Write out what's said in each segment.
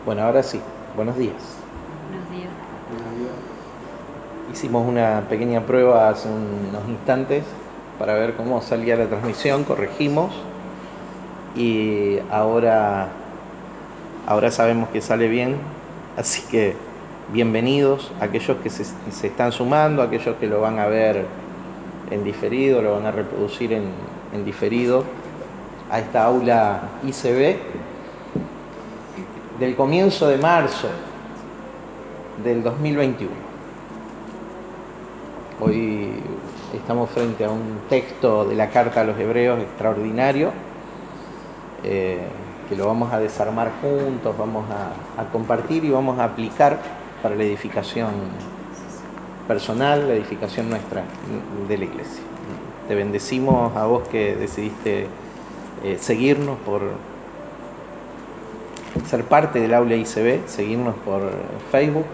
Bueno, ahora sí, buenos días. Buenos días. Hicimos una pequeña prueba hace unos instantes para ver cómo salía la transmisión, corregimos y ahora sabemos que sale bien, así que bienvenidos a aquellos que se están sumando, a aquellos que lo van a ver en diferido, lo van a reproducir en diferido, a esta aula ICB del comienzo de marzo del 2021. Hoy estamos frente a un texto de la Carta a los Hebreos extraordinario, que lo vamos a desarmar juntos, vamos a compartir y vamos a aplicar para la edificación personal, la edificación nuestra de la iglesia. Te bendecimos a vos que decidiste seguirnos por ser parte del aula ICB, seguirnos por Facebook.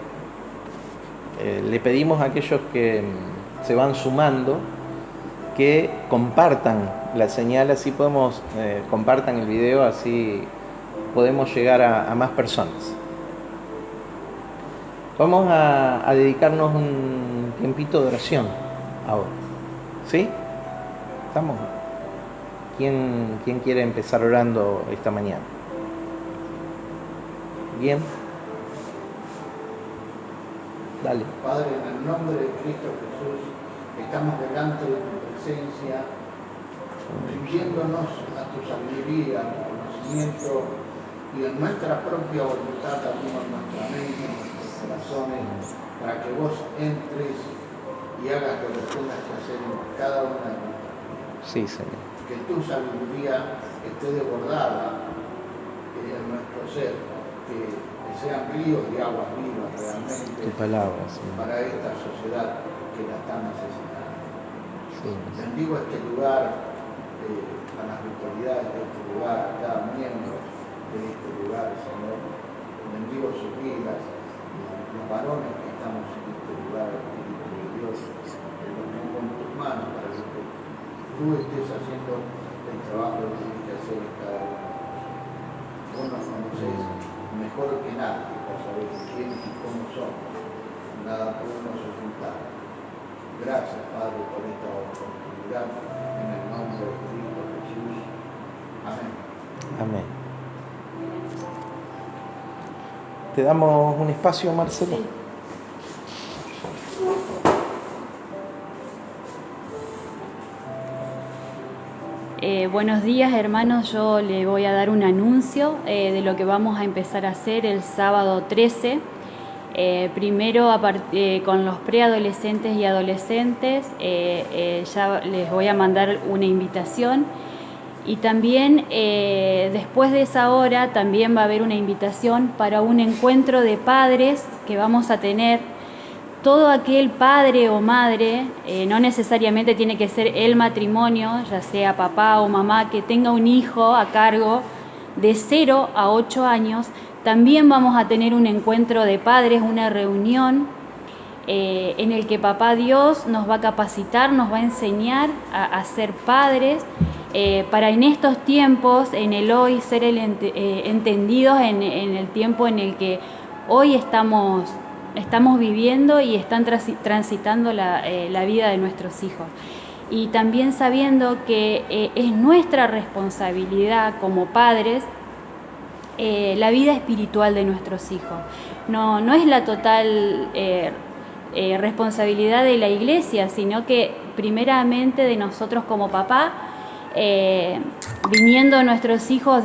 Le pedimos a aquellos que se van sumando que compartan la señal, así podemos, compartan el video, así podemos llegar a más personas. Vamos a dedicarnos un tiempito de oración ahora. ¿Sí? ¿Estamos? ¿Quién quiere empezar orando esta mañana? ¿Bien? Dale. Padre, en el nombre de Cristo Jesús, estamos delante de tu presencia, rindiéndonos a tu sabiduría, a tu conocimiento y en nuestra propia voluntad, abrimos nuestra mente, nuestros corazones, para que vos entres y hagas lo que tengas que hacer en cada una de nuestras vidas. Sí, Señor. Que tu sabiduría esté desbordada en nuestro ser, que sean ríos de aguas vivas realmente Tu palabra, Señor. para esta sociedad que la está necesitando. Sí. Bendigo este lugar, a las autoridades de este lugar, a cada miembro de este lugar, Señor. Bendigo sus vidas, los varones que estamos en este lugar, Espíritu de Dios, que los pongo en tus manos para que tú estés haciendo el trabajo que tienes que hacer en cada uno. Vos nos conocés mejor que nadie, para saber quiénes y cómo somos. Nada podemos ocultar. Gracias, Padre, por esta oportunidad. En el nombre de Cristo Jesús. Amén. Amén. Te damos un espacio, Marcelo. Sí. Buenos días, hermanos. Yo le voy a dar un anuncio de lo que vamos a empezar a hacer el sábado 13. Primero con los preadolescentes y adolescentes, ya les voy a mandar una invitación. Y también después de esa hora también va a haber una invitación para un encuentro de padres que vamos a tener. Todo aquel padre o madre, no necesariamente tiene que ser el matrimonio, ya sea papá o mamá, que tenga un hijo a cargo de 0 a 8 años, también vamos a tener un encuentro de padres, una reunión en el que Papá Dios nos va a capacitar, nos va a enseñar a ser padres, para en estos tiempos, en el hoy, ser entendidos en el tiempo en el que hoy estamos viviendo y están transitando la vida de nuestros hijos. Y también sabiendo que es nuestra responsabilidad como padres la vida espiritual de nuestros hijos. No es la total responsabilidad de la iglesia, sino que primeramente de nosotros como papá, viniendo nuestros hijos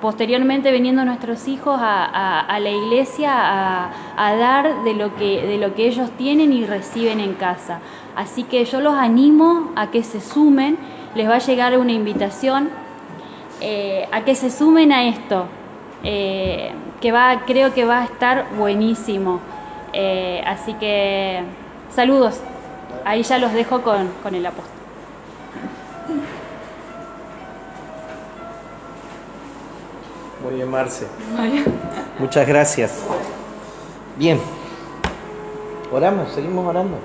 posteriormente viniendo nuestros hijos a la iglesia a dar de lo que ellos tienen y reciben en casa. Así que yo los animo a que se sumen, les va a llegar una invitación a que se sumen a esto, creo que va a estar buenísimo. Así que saludos, ahí ya los dejo con el apóstol. Muy bien, Marce. Muchas gracias. Bien. Oramos, seguimos orando.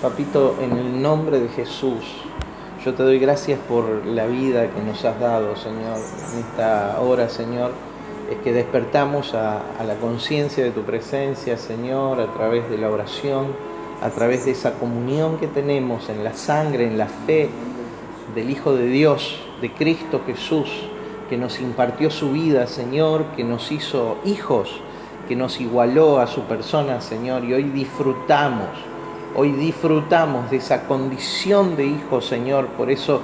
Papito, en el nombre de Jesús, yo te doy gracias por la vida que nos has dado, Señor, en esta hora, Señor. es que despertamos a la conciencia de tu presencia, Señor, a través de la oración, a través de esa comunión que tenemos en la sangre, en la fe del Hijo de Dios, de Cristo Jesús, que nos impartió su vida, Señor, que nos hizo hijos, que nos igualó a su persona, Señor, y hoy disfrutamos de esa condición de hijos, Señor. Por eso,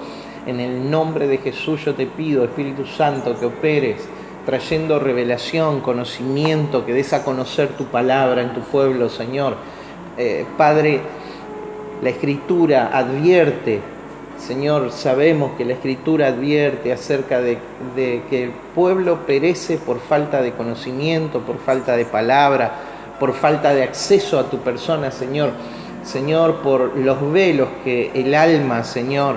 en el nombre de Jesús, yo te pido, Espíritu Santo, que operes, trayendo revelación, conocimiento, que des a conocer tu palabra en tu pueblo, Señor. Padre, la Escritura advierte, Señor, sabemos que la Escritura advierte acerca de que el pueblo perece por falta de conocimiento, por falta de palabra, por falta de acceso a tu persona, Señor. Señor, por los velos que el alma, Señor,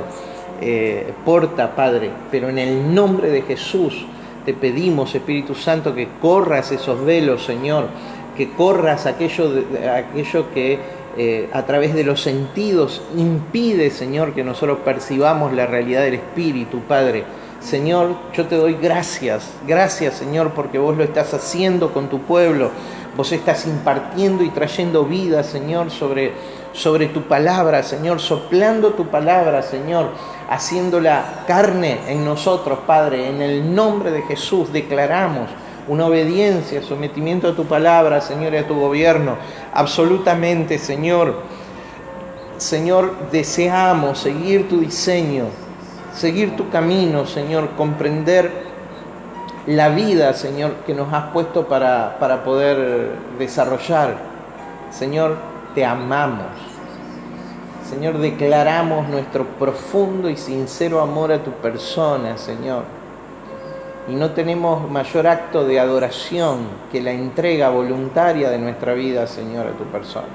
porta, Padre. Pero en el nombre de Jesús te pedimos, Espíritu Santo, que corras esos velos, Señor, que corras aquello que a través de los sentidos impide, Señor, que nosotros percibamos la realidad del Espíritu, Padre. Señor, yo te doy gracias, Señor, porque vos lo estás haciendo con tu pueblo. Vos estás impartiendo y trayendo vida, Señor, sobre tu palabra, Señor, soplando tu palabra, Señor, haciéndola carne en nosotros, Padre. En el nombre de Jesús declaramos una obediencia, sometimiento a tu palabra, Señor, y a tu gobierno. Absolutamente, Señor. Señor, deseamos seguir tu diseño, seguir tu camino, Señor, comprender la vida, Señor, que nos has puesto para poder desarrollar. Señor, te amamos. Señor, declaramos nuestro profundo y sincero amor a tu persona, Señor. Y no tenemos mayor acto de adoración que la entrega voluntaria de nuestra vida, Señor, a tu persona.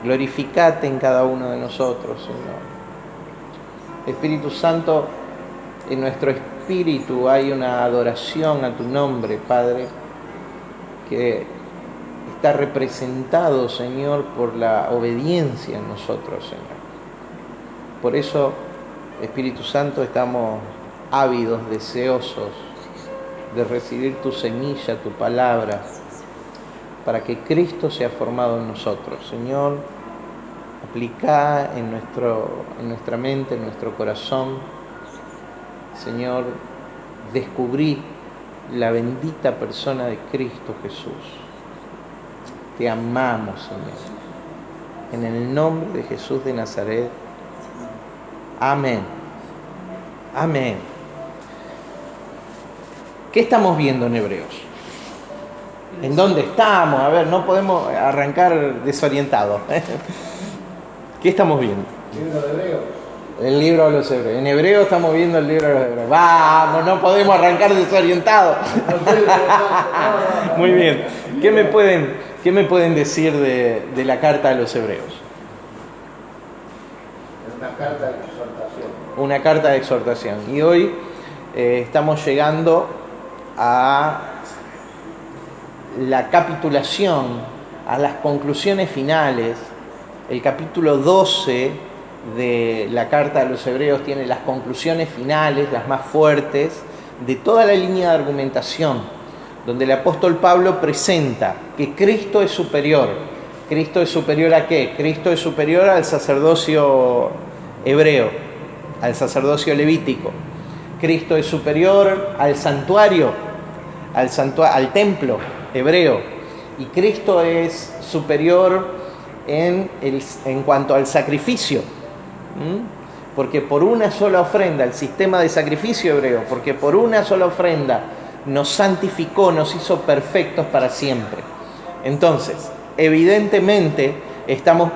Glorificate en cada uno de nosotros, Señor. Espíritu Santo, en nuestro espíritu hay una adoración a tu nombre, Padre, que está representado, Señor, por la obediencia en nosotros, Señor. Por eso, Espíritu Santo, estamos ávidos, deseosos de recibir tu semilla, tu palabra, para que Cristo sea formado en nosotros. Señor, aplica en nuestra mente, en nuestro corazón. Señor, descubrí la bendita persona de Cristo Jesús. Te amamos, Señor. En el nombre de Jesús de Nazaret. Amén. Amén. ¿Qué estamos viendo en Hebreos? ¿En dónde estamos? A ver, no podemos arrancar desorientados. ¿Qué estamos viendo? El libro de Hebreos. El libro de los Hebreos. En Hebreos estamos viendo el libro de los Hebreos. Vamos, no podemos arrancar desorientados. Muy bien. ¿Qué me pueden decir de la carta a los Hebreos? Es una carta de exhortación. Una carta de exhortación. Y hoy estamos llegando a la capitulación, a las conclusiones finales. El capítulo 12 de la carta a los Hebreos tiene las conclusiones finales, las más fuertes, de toda la línea de argumentación, donde el apóstol Pablo presenta que Cristo es superior. ¿Cristo es superior a qué? Cristo es superior al sacerdocio hebreo, al sacerdocio levítico. Cristo es superior al santuario, al templo hebreo. Y Cristo es superior en cuanto al sacrificio. Porque por una sola ofrenda, el sistema de sacrificio hebreo, porque por una sola ofrenda nos santificó, nos hizo perfectos para siempre. Entonces, evidentemente, estamos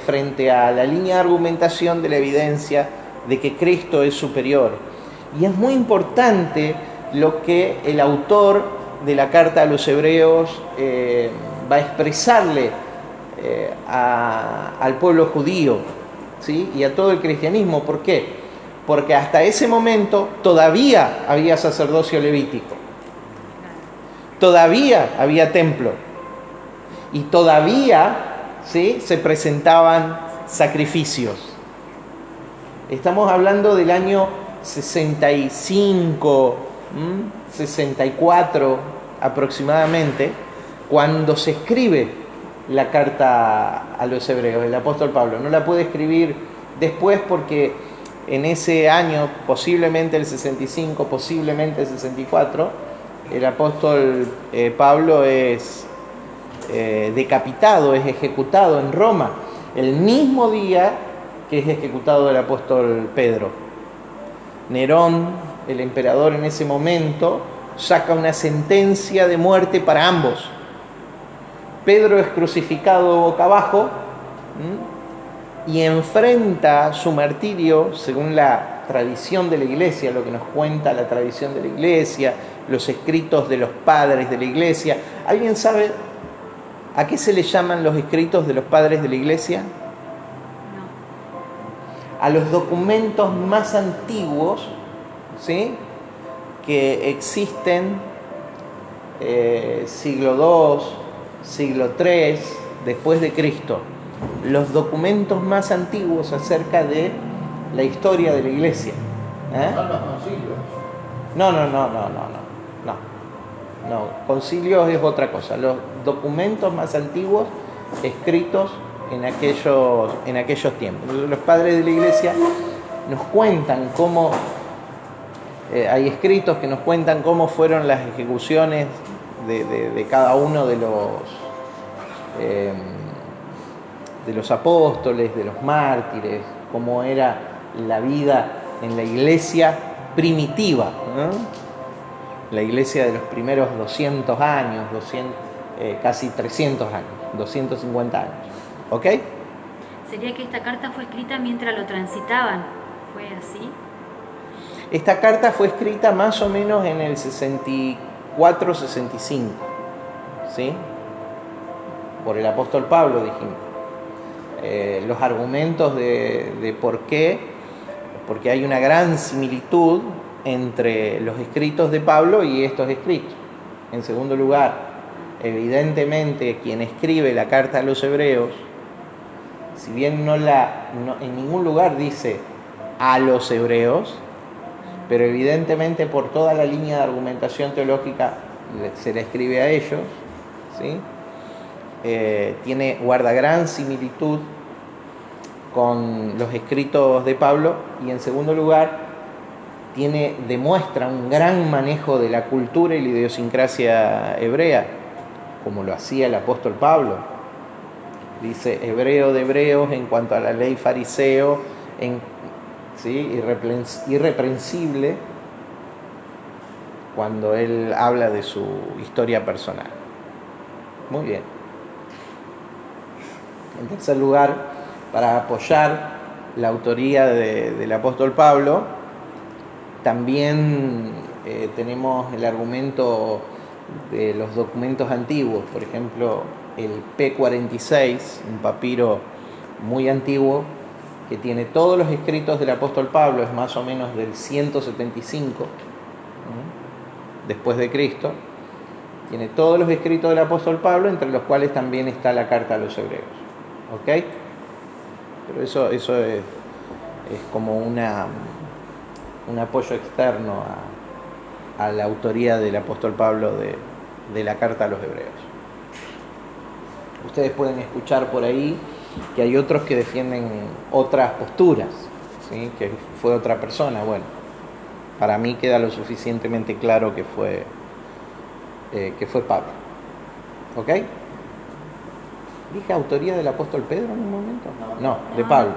frente a la línea de argumentación de la evidencia de que Cristo es superior. Y es muy importante lo que el autor de la carta a los Hebreos va a expresarle al pueblo judío, ¿sí? Y a todo el cristianismo. ¿Por qué? Porque hasta ese momento todavía había sacerdocio levítico, todavía había templo y todavía, ¿sí?, se presentaban sacrificios. Estamos hablando del año 65 64 aproximadamente, cuando se escribe la carta a los hebreos, el apóstol Pablo. No la puede escribir después porque en ese año, posiblemente el 65, posiblemente el 64, el apóstol Pablo es decapitado, es ejecutado en Roma, el mismo día que es ejecutado el apóstol Pedro. Nerón, el emperador en ese momento, saca una sentencia de muerte para ambos. Pedro es crucificado boca abajo y enfrenta su martirio según la tradición de la iglesia, lo que nos cuenta la tradición de la iglesia, los escritos de los padres de la iglesia. ¿Alguien sabe a qué se le llaman los escritos de los padres de la iglesia? No. A los documentos más antiguos, ¿sí?, que existen, siglo II, siglo III, después de Cristo. Los documentos más antiguos acerca de la historia de la iglesia. Son los concilios. No, concilios es otra cosa. Los documentos más antiguos escritos en aquellos tiempos. Entonces, los padres de la iglesia nos cuentan cómo, hay escritos que nos cuentan cómo fueron las ejecuciones de cada uno de los apóstoles, de los mártires, cómo era la vida en la iglesia primitiva, ¿no? La iglesia de los primeros 200 años, casi 300 años, 250 años. ¿Ok? ¿Sería que esta carta fue escrita mientras lo transitaban? ¿Fue así? Esta carta fue escrita más o menos en el 64, 65, ¿sí? Por el apóstol Pablo, dijimos. Los argumentos de por qué, porque hay una gran similitud entre los escritos de Pablo y estos escritos. En segundo lugar, evidentemente quien escribe la carta a los hebreos, si bien en ningún lugar dice a los hebreos, pero evidentemente por toda la línea de argumentación teológica se la escribe a ellos, ¿sí? Guarda gran similitud con los escritos de Pablo, y en segundo lugar demuestra un gran manejo de la cultura y la idiosincrasia hebrea, como lo hacía el apóstol Pablo. Dice hebreo de hebreos en cuanto a la ley, fariseo, ¿sí?, irreprensible, cuando él habla de su historia personal. Muy bien. En tercer lugar, para apoyar la autoría del apóstol Pablo, también tenemos el argumento de los documentos antiguos. Por ejemplo, el P46, un papiro muy antiguo que tiene todos los escritos del apóstol Pablo, es más o menos del 175 después de Cristo. Tiene todos los escritos del apóstol Pablo, entre los cuales también está la carta a los hebreos. ¿Ok? Pero eso es como un apoyo externo a la autoría del apóstol Pablo de la carta a los hebreos. Ustedes pueden escuchar por ahí que hay otros que defienden otras posturas, ¿sí?, que fue otra persona. Bueno, para mí queda lo suficientemente claro que fue Pablo. ¿Ok? ¿Dije autoría del apóstol Pedro en un momento? No, de Pablo.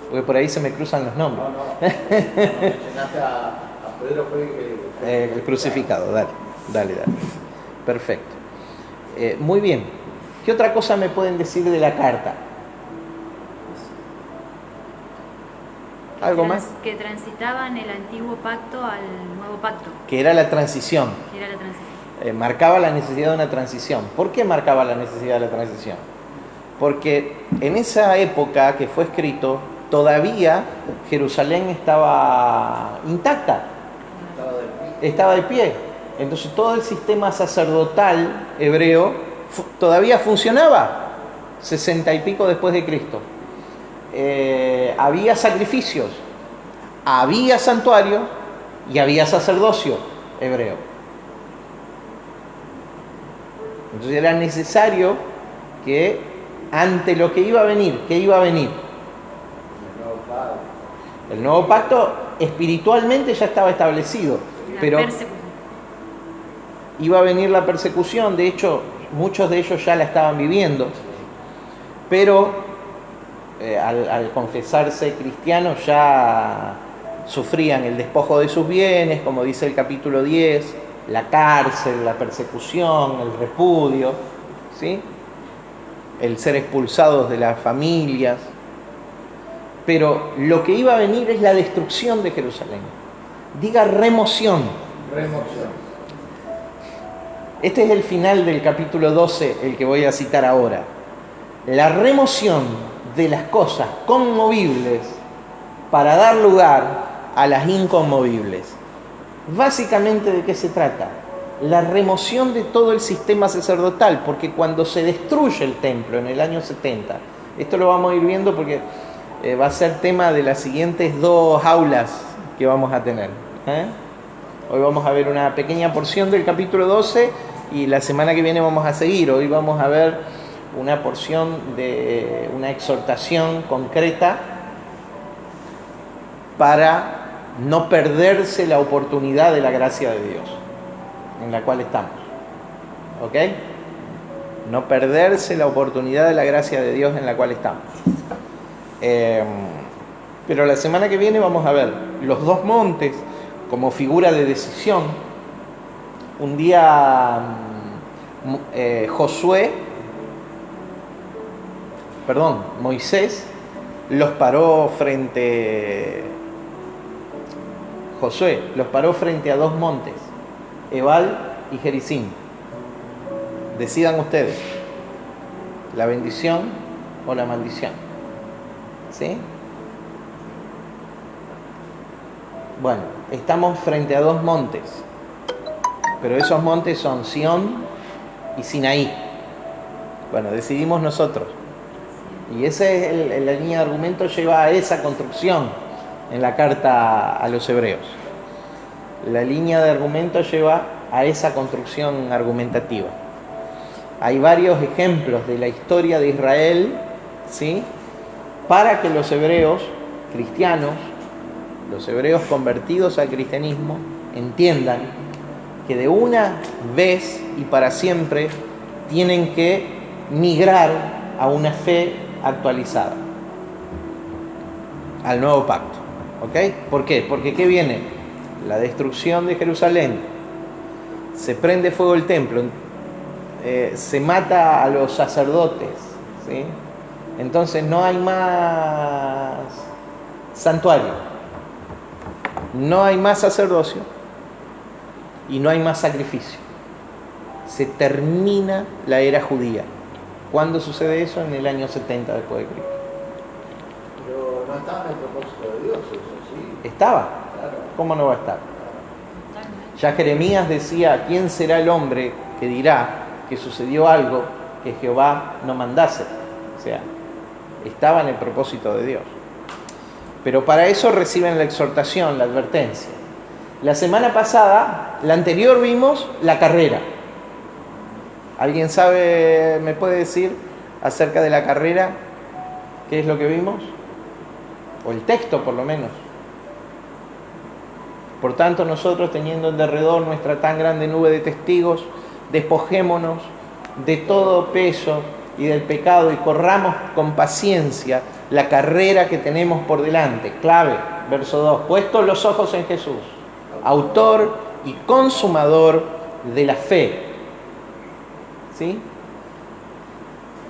Porque por ahí se me cruzan los nombres. Mencionaste a Pedro, fue el crucificado, dale. Perfecto. Muy bien. ¿Qué otra cosa me pueden decir de la carta? ¿Algo más? Que transitaban el antiguo pacto al nuevo pacto. Que era la transición. Marcaba la necesidad de una transición. ¿Por qué marcaba la necesidad de la transición? Porque en esa época que fue escrito, todavía Jerusalén estaba intacta, estaba de pie. Entonces todo el sistema sacerdotal hebreo todavía funcionaba 60 y pico después de Cristo. Había sacrificios, había santuario y había sacerdocio. hebreo. Entonces era necesario que ante lo que iba a venir, ¿qué iba a venir? El nuevo pacto espiritualmente ya estaba establecido, pero iba a venir la persecución. De hecho, muchos de ellos ya la estaban viviendo, pero al confesarse cristianos ya sufrían el despojo de sus bienes, como dice el capítulo 10, la cárcel, la persecución, el repudio, ¿sí? El ser expulsados de las familias. Pero lo que iba a venir es la destrucción de Jerusalén. Diga remoción. Remoción. Este es el final del capítulo 12, el que voy a citar ahora. La remoción de las cosas conmovibles para dar lugar a las inconmovibles. Básicamente, ¿de qué se trata? La remoción de todo el sistema sacerdotal, porque cuando se destruye el templo en el año 70, esto lo vamos a ir viendo porque va a ser tema de las siguientes 2 aulas que vamos a tener. Hoy vamos a ver una pequeña porción del capítulo 12 y la semana que viene vamos a seguir. Hoy vamos a ver una porción de una exhortación concreta para no perderse la oportunidad de la gracia de Dios en la cual estamos. ¿Ok? No perderse la oportunidad de la gracia de Dios en la cual estamos. Pero la semana que viene vamos a ver los 2 montes como figura de decisión. Un día Moisés los paró Josué los paró frente a 2 montes, Ebal y Gerizim. Decidan ustedes, la bendición o la maldición. ¿Sí? Bueno, estamos frente a 2 montes, pero esos montes son Sión y Sinaí. Bueno, decidimos nosotros. Y esa es la línea de argumento, lleva a esa construcción en la carta a los hebreos. La línea de argumento lleva a esa construcción argumentativa. Hay varios ejemplos de la historia de Israel, ¿sí?, para que los hebreos cristianos, los hebreos convertidos al cristianismo, entiendan que de una vez y para siempre tienen que migrar a una fe actualizada, al nuevo pacto. ¿Ok? ¿Por qué? Porque ¿qué viene? La destrucción de Jerusalén, se prende fuego el templo, se mata a los sacerdotes, ¿sí? Entonces no hay más santuario, no hay más sacerdocio y no hay más sacrificio. Se termina la era judía. ¿Cuándo sucede eso? En el año 70 después de Cristo. Pero no estaba en el propósito de Dios, eso sí. ¿Estaba? Claro. ¿Cómo no va a estar? Ya Jeremías decía: ¿quién será el hombre que dirá que sucedió algo que Jehová no mandase? O sea, estaba en el propósito de Dios. Pero para eso reciben la exhortación, la advertencia. La semana pasada, la anterior, vimos la carrera. ¿Alguien sabe, me puede decir acerca de la carrera? ¿Qué es lo que vimos? O el texto, por lo menos. Por tanto, nosotros, teniendo en derredor nuestra tan grande nube de testigos, despojémonos de todo peso y del pecado y corramos con paciencia la carrera que tenemos por delante. Clave, verso 2. Puestos los ojos en Jesús, autor y consumador de la fe. ¿Sí?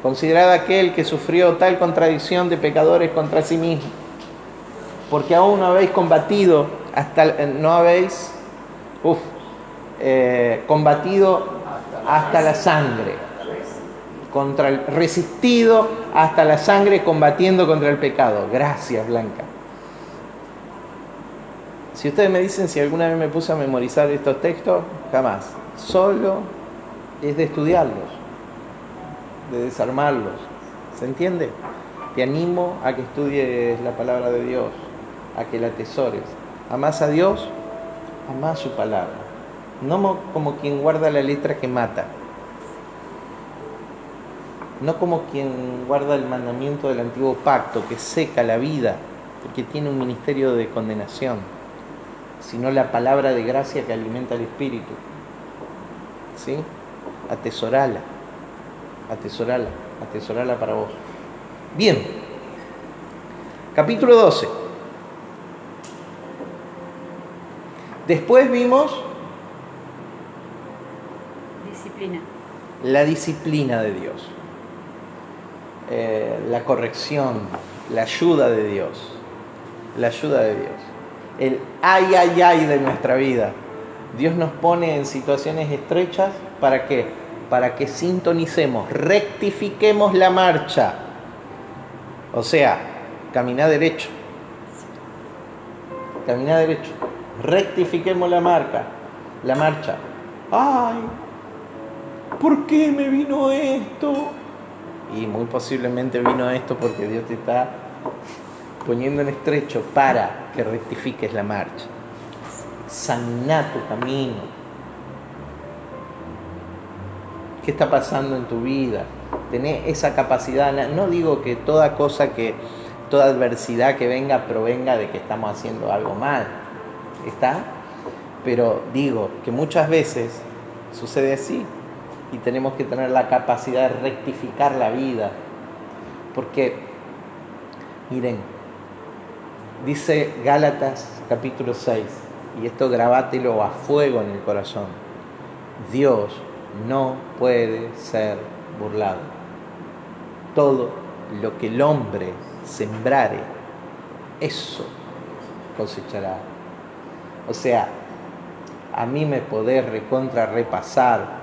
Considerad aquel que sufrió tal contradicción de pecadores contra sí mismo, porque aún no habéis combatido combatido hasta la sangre, resistido hasta la sangre, combatiendo contra el pecado. Gracias, Blanca. Si ustedes me dicen si alguna vez me puse a memorizar estos textos, jamás. Solo es de estudiarlos, de desarmarlos. ¿Se entiende? Te animo a que estudies la palabra de Dios, a que la atesores. Amás a Dios, amás su palabra. no como quien guarda la letra que mata, no como quien guarda el mandamiento del antiguo pacto que seca la vida porque tiene un ministerio de condenación, sino la palabra de gracia que alimenta el espíritu. ¿Sí? Atesorala para vos. Bien, capítulo 12. Después vimos la disciplina de Dios, la corrección, la ayuda de Dios, el ay de nuestra vida. Dios nos pone en situaciones estrechas, ¿para qué? Para que sintonicemos, rectifiquemos la marcha. O sea, caminá derecho, rectifiquemos la marcha. Ay, ¿por qué me vino esto? Y muy posiblemente vino esto porque Dios te está poniendo en estrecho para que rectifiques la marcha. Saná tu camino. ¿Qué está pasando en tu vida? Tenés esa capacidad. No digo que toda adversidad que venga provenga de que estamos haciendo algo mal. ¿Está? Pero digo que muchas veces sucede así y tenemos que tener la capacidad de rectificar la vida. Porque, miren, dice Gálatas capítulo 6, y esto grabátelo a fuego en el corazón: Dios no puede ser burlado. Todo lo que el hombre sembrare, eso cosechará. O sea, a mí me podés recontra repasar,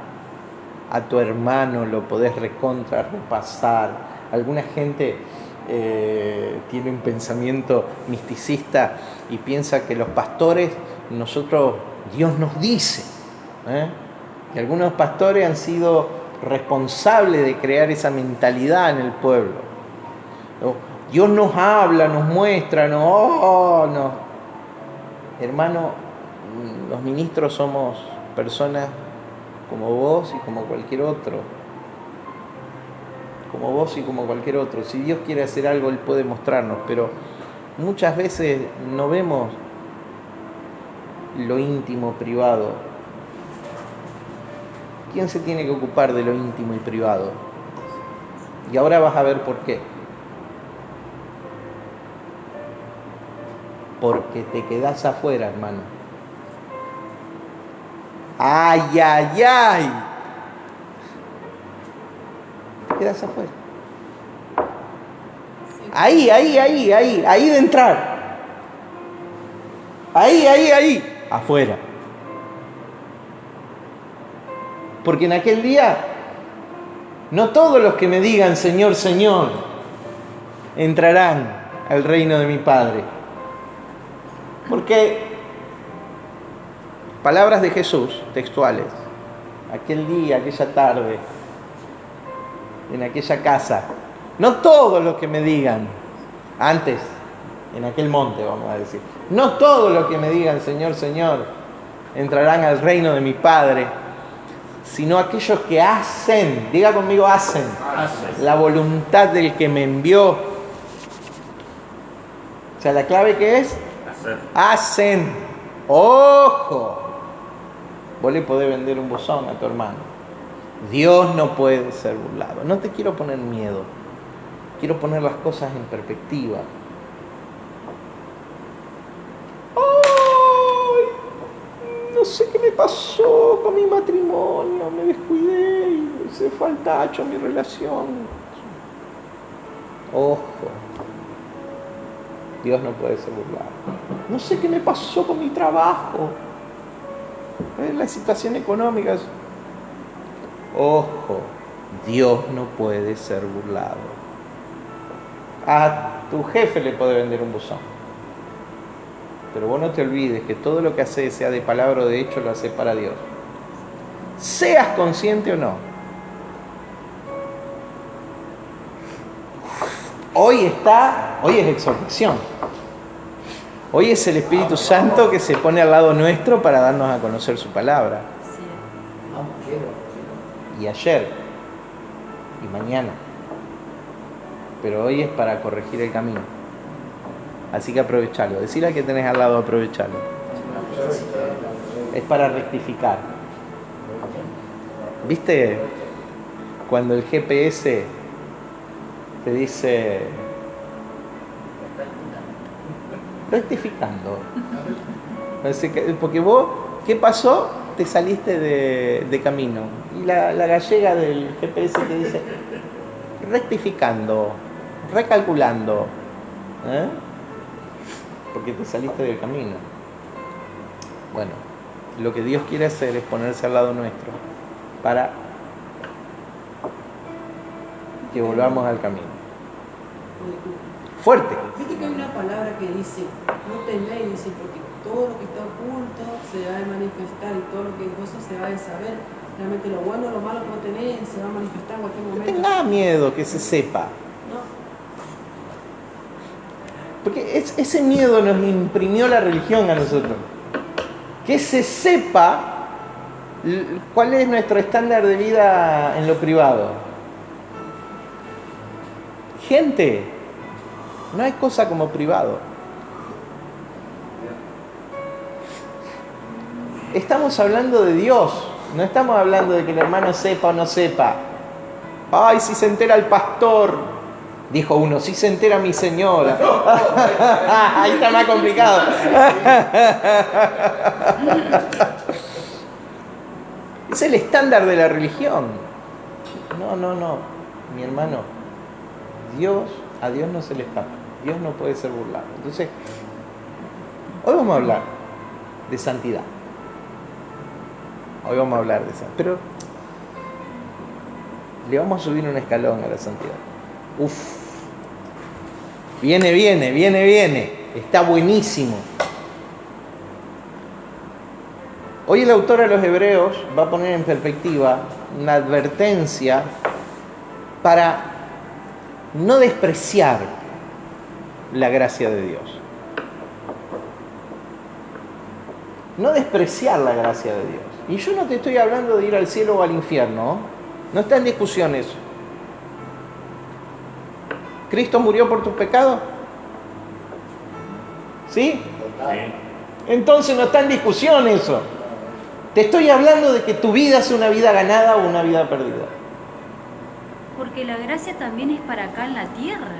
a tu hermano lo podés recontra repasar. Alguna gente tiene un pensamiento misticista y piensa que los pastores, Dios nos dice, que algunos pastores han sido responsables de crear esa mentalidad en el pueblo. Dios nos habla, nos muestra, no. Hermano, los ministros somos personas como vos y como cualquier otro. Si Dios quiere hacer algo, Él puede mostrarnos, pero muchas veces no vemos lo íntimo, privado. ¿Quién se tiene que ocupar de lo íntimo y privado? Y ahora vas a ver por qué. Porque te quedás afuera, hermano. ¡Ay! Te quedás afuera. Ahí de entrar. Ahí, afuera. Porque en aquel día, no todos los que me digan Señor, Señor, entrarán al reino de mi Padre. Porque, palabras de Jesús, textuales, aquel día, aquella tarde, en aquella casa, no todos los que me digan, antes, en aquel monte, vamos a decir, no todos los que me digan Señor, Señor, entrarán al reino de mi Padre, sino aquellos que hacen, diga conmigo, hacen la voluntad del que me envió. O sea, la clave que es hacen. Ojo, vos le podés vender un buzón a tu hermano. Dios no puede ser burlado. No te quiero poner miedo, quiero poner las cosas en perspectiva. No sé qué me pasó con mi matrimonio, me descuidé y se fue al tacho mi relación. Ojo, Dios no puede ser burlado. No sé qué me pasó con mi trabajo, la situación económica. Ojo, Dios no puede ser burlado. A tu jefe le puede vender un buzón, pero vos no te olvides que todo lo que haces, sea de palabra o de hecho, lo haces para Dios. Seas consciente o no. Hoy es exhortación. Hoy es el Espíritu Santo que se pone al lado nuestro para darnos a conocer su palabra. Y ayer, y mañana. Pero hoy es para corregir el camino. Así que aprovechalo. Decirle al que tenés al lado, aprovechalo. Es para rectificar. ¿Viste? Cuando el GPS te dice rectificando. Porque vos, ¿qué pasó? Te saliste de camino. Y la gallega del GPS te dice rectificando, recalculando. Porque te saliste del camino. Bueno, lo que Dios quiere hacer es ponerse al lado nuestro para que volvamos al camino. Fuerte. Viste que hay una palabra que dice, no teméis, dice, porque todo lo que está oculto se va a manifestar y todo lo que es gozo se va a saber. Realmente lo bueno, lo malo que vos tenés se va a manifestar en cualquier momento. No tengas miedo que se sepa. No. Porque ese miedo nos imprimió la religión a nosotros. Que se sepa cuál es nuestro estándar de vida en lo privado. Gente, no hay cosa como privado. Estamos hablando de Dios, no estamos hablando de que el hermano sepa o no sepa. Ay, si se entera el pastor, dijo uno, si se entera mi señora. Ahí está más complicado. Es el estándar de la religión. No, mi hermano. A Dios no se le escapa. Dios no puede ser burlado. Entonces, hoy vamos a hablar de santidad. Pero le vamos a subir un escalón a la santidad. Viene. Está buenísimo. Hoy el autor a los Hebreos va a poner en perspectiva una advertencia para no despreciar la gracia de Dios. No despreciar la gracia de Dios. Y yo no te estoy hablando de ir al cielo o al infierno. No está en discusión eso. ¿Cristo murió por tus pecados? ¿Sí? Entonces no está en discusión eso. Te estoy hablando de que tu vida es una vida ganada o una vida perdida. Porque la gracia también es para acá en la tierra.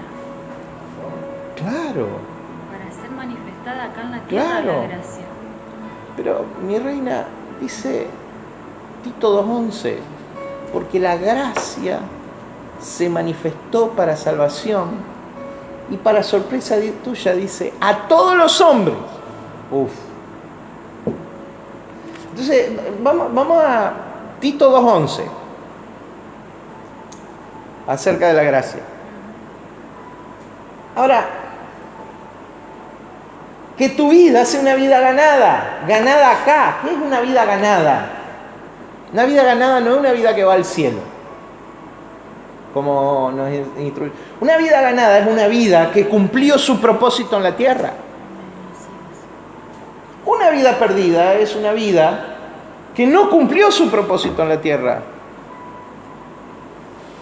Claro. Para ser manifestada acá en la tierra, claro. La gracia. Pero mi reina, dice Tito 2:11, porque la gracia se manifestó para salvación y para sorpresa tuya dice a todos los hombres. Entonces vamos a Tito 2:11 acerca de la gracia. Ahora, que tu vida sea una vida ganada acá. ¿Qué es una vida ganada? Una vida ganada no es una vida que va al cielo, como nos instruye. Una vida ganada es una vida que cumplió su propósito en la tierra. Una vida perdida es una vida que no cumplió su propósito en la tierra.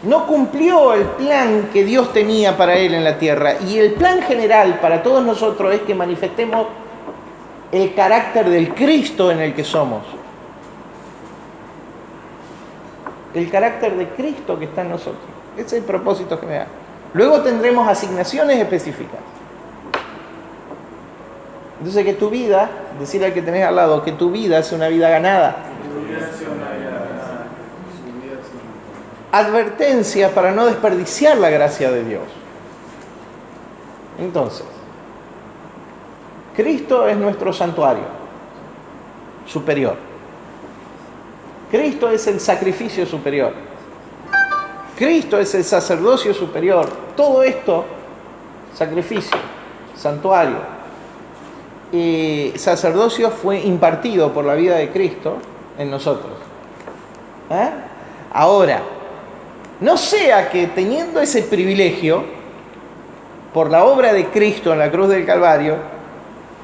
No cumplió el plan que Dios tenía para él en la tierra. Y el plan general para todos nosotros es que manifestemos el carácter del Cristo en el que somos. El carácter de Cristo que está en nosotros. Ese es el propósito general. Luego tendremos asignaciones específicas. Entonces que tu vida, decirle al que tenés al lado, que tu vida es una vida ganada. Advertencia para no desperdiciar la gracia de Dios. Entonces, Cristo es nuestro santuario superior. Cristo es el sacrificio superior. Cristo es el sacerdocio superior. Todo esto, sacrificio, santuario y sacerdocio fue impartido por la vida de Cristo en nosotros. Ahora, no sea que teniendo ese privilegio, por la obra de Cristo en la cruz del Calvario,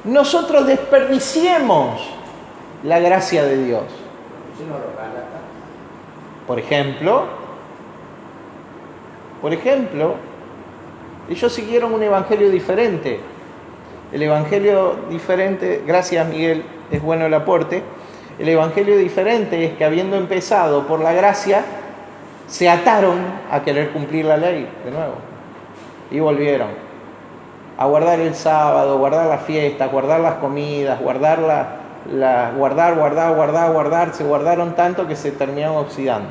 nosotros desperdiciemos la gracia de Dios. Por ejemplo, ellos siguieron un evangelio diferente. El evangelio diferente, gracias Miguel, es bueno el aporte. El evangelio diferente es que habiendo empezado por la gracia, se ataron a querer cumplir la ley de nuevo. Y volvieron a guardar el sábado, guardar las fiestas, guardar las comidas, se guardaron tanto que se terminaron oxidando.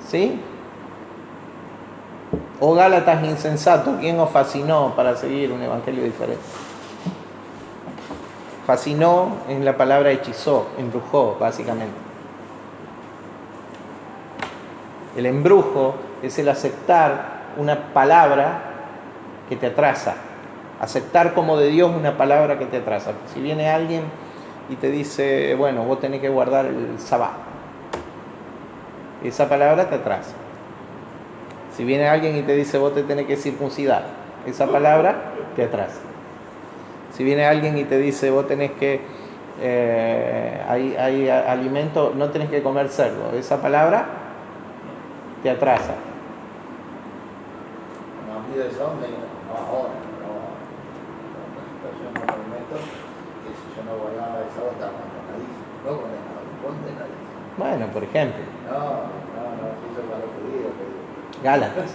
¿Sí? O Gálatas insensatos, ¿quién os fascinó para seguir un evangelio diferente? Fascinó en la palabra hechizó, embrujó, básicamente. El embrujo es el aceptar una palabra que te atrasa. Aceptar como de Dios una palabra que te atrasa. Si viene alguien y te dice, bueno, vos tenés que guardar el sabbat, esa palabra te atrasa. Si viene alguien y te dice, vos te tenés que circuncidar, esa palabra te atrasa. Si viene alguien y te dice, vos tenés que, hay alimento, no tenés que comer cerdo, esa palabra te atrasa. No, a mí de eso no ahora, la situación no alimento, que si yo no guardaba esa bota, no condenadísimo. Bueno, por ejemplo. No, si eso para los judíos. Gálatas.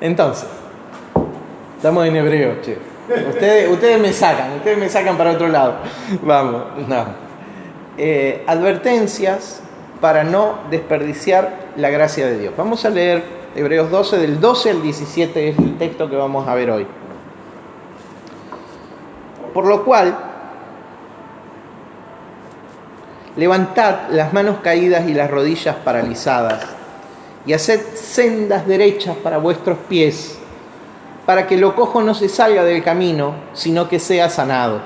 Entonces, estamos en hebreo, che. Ustedes me sacan para otro lado. Vamos, no. Advertencias para no desperdiciar la gracia de Dios. Vamos a leer Hebreos 12, del 12 al 17 es el texto que vamos a ver hoy. Por lo cual, levantad las manos caídas y las rodillas paralizadas, y haced sendas derechas para vuestros pies, para que lo cojo no se salga del camino, sino que sea sanado.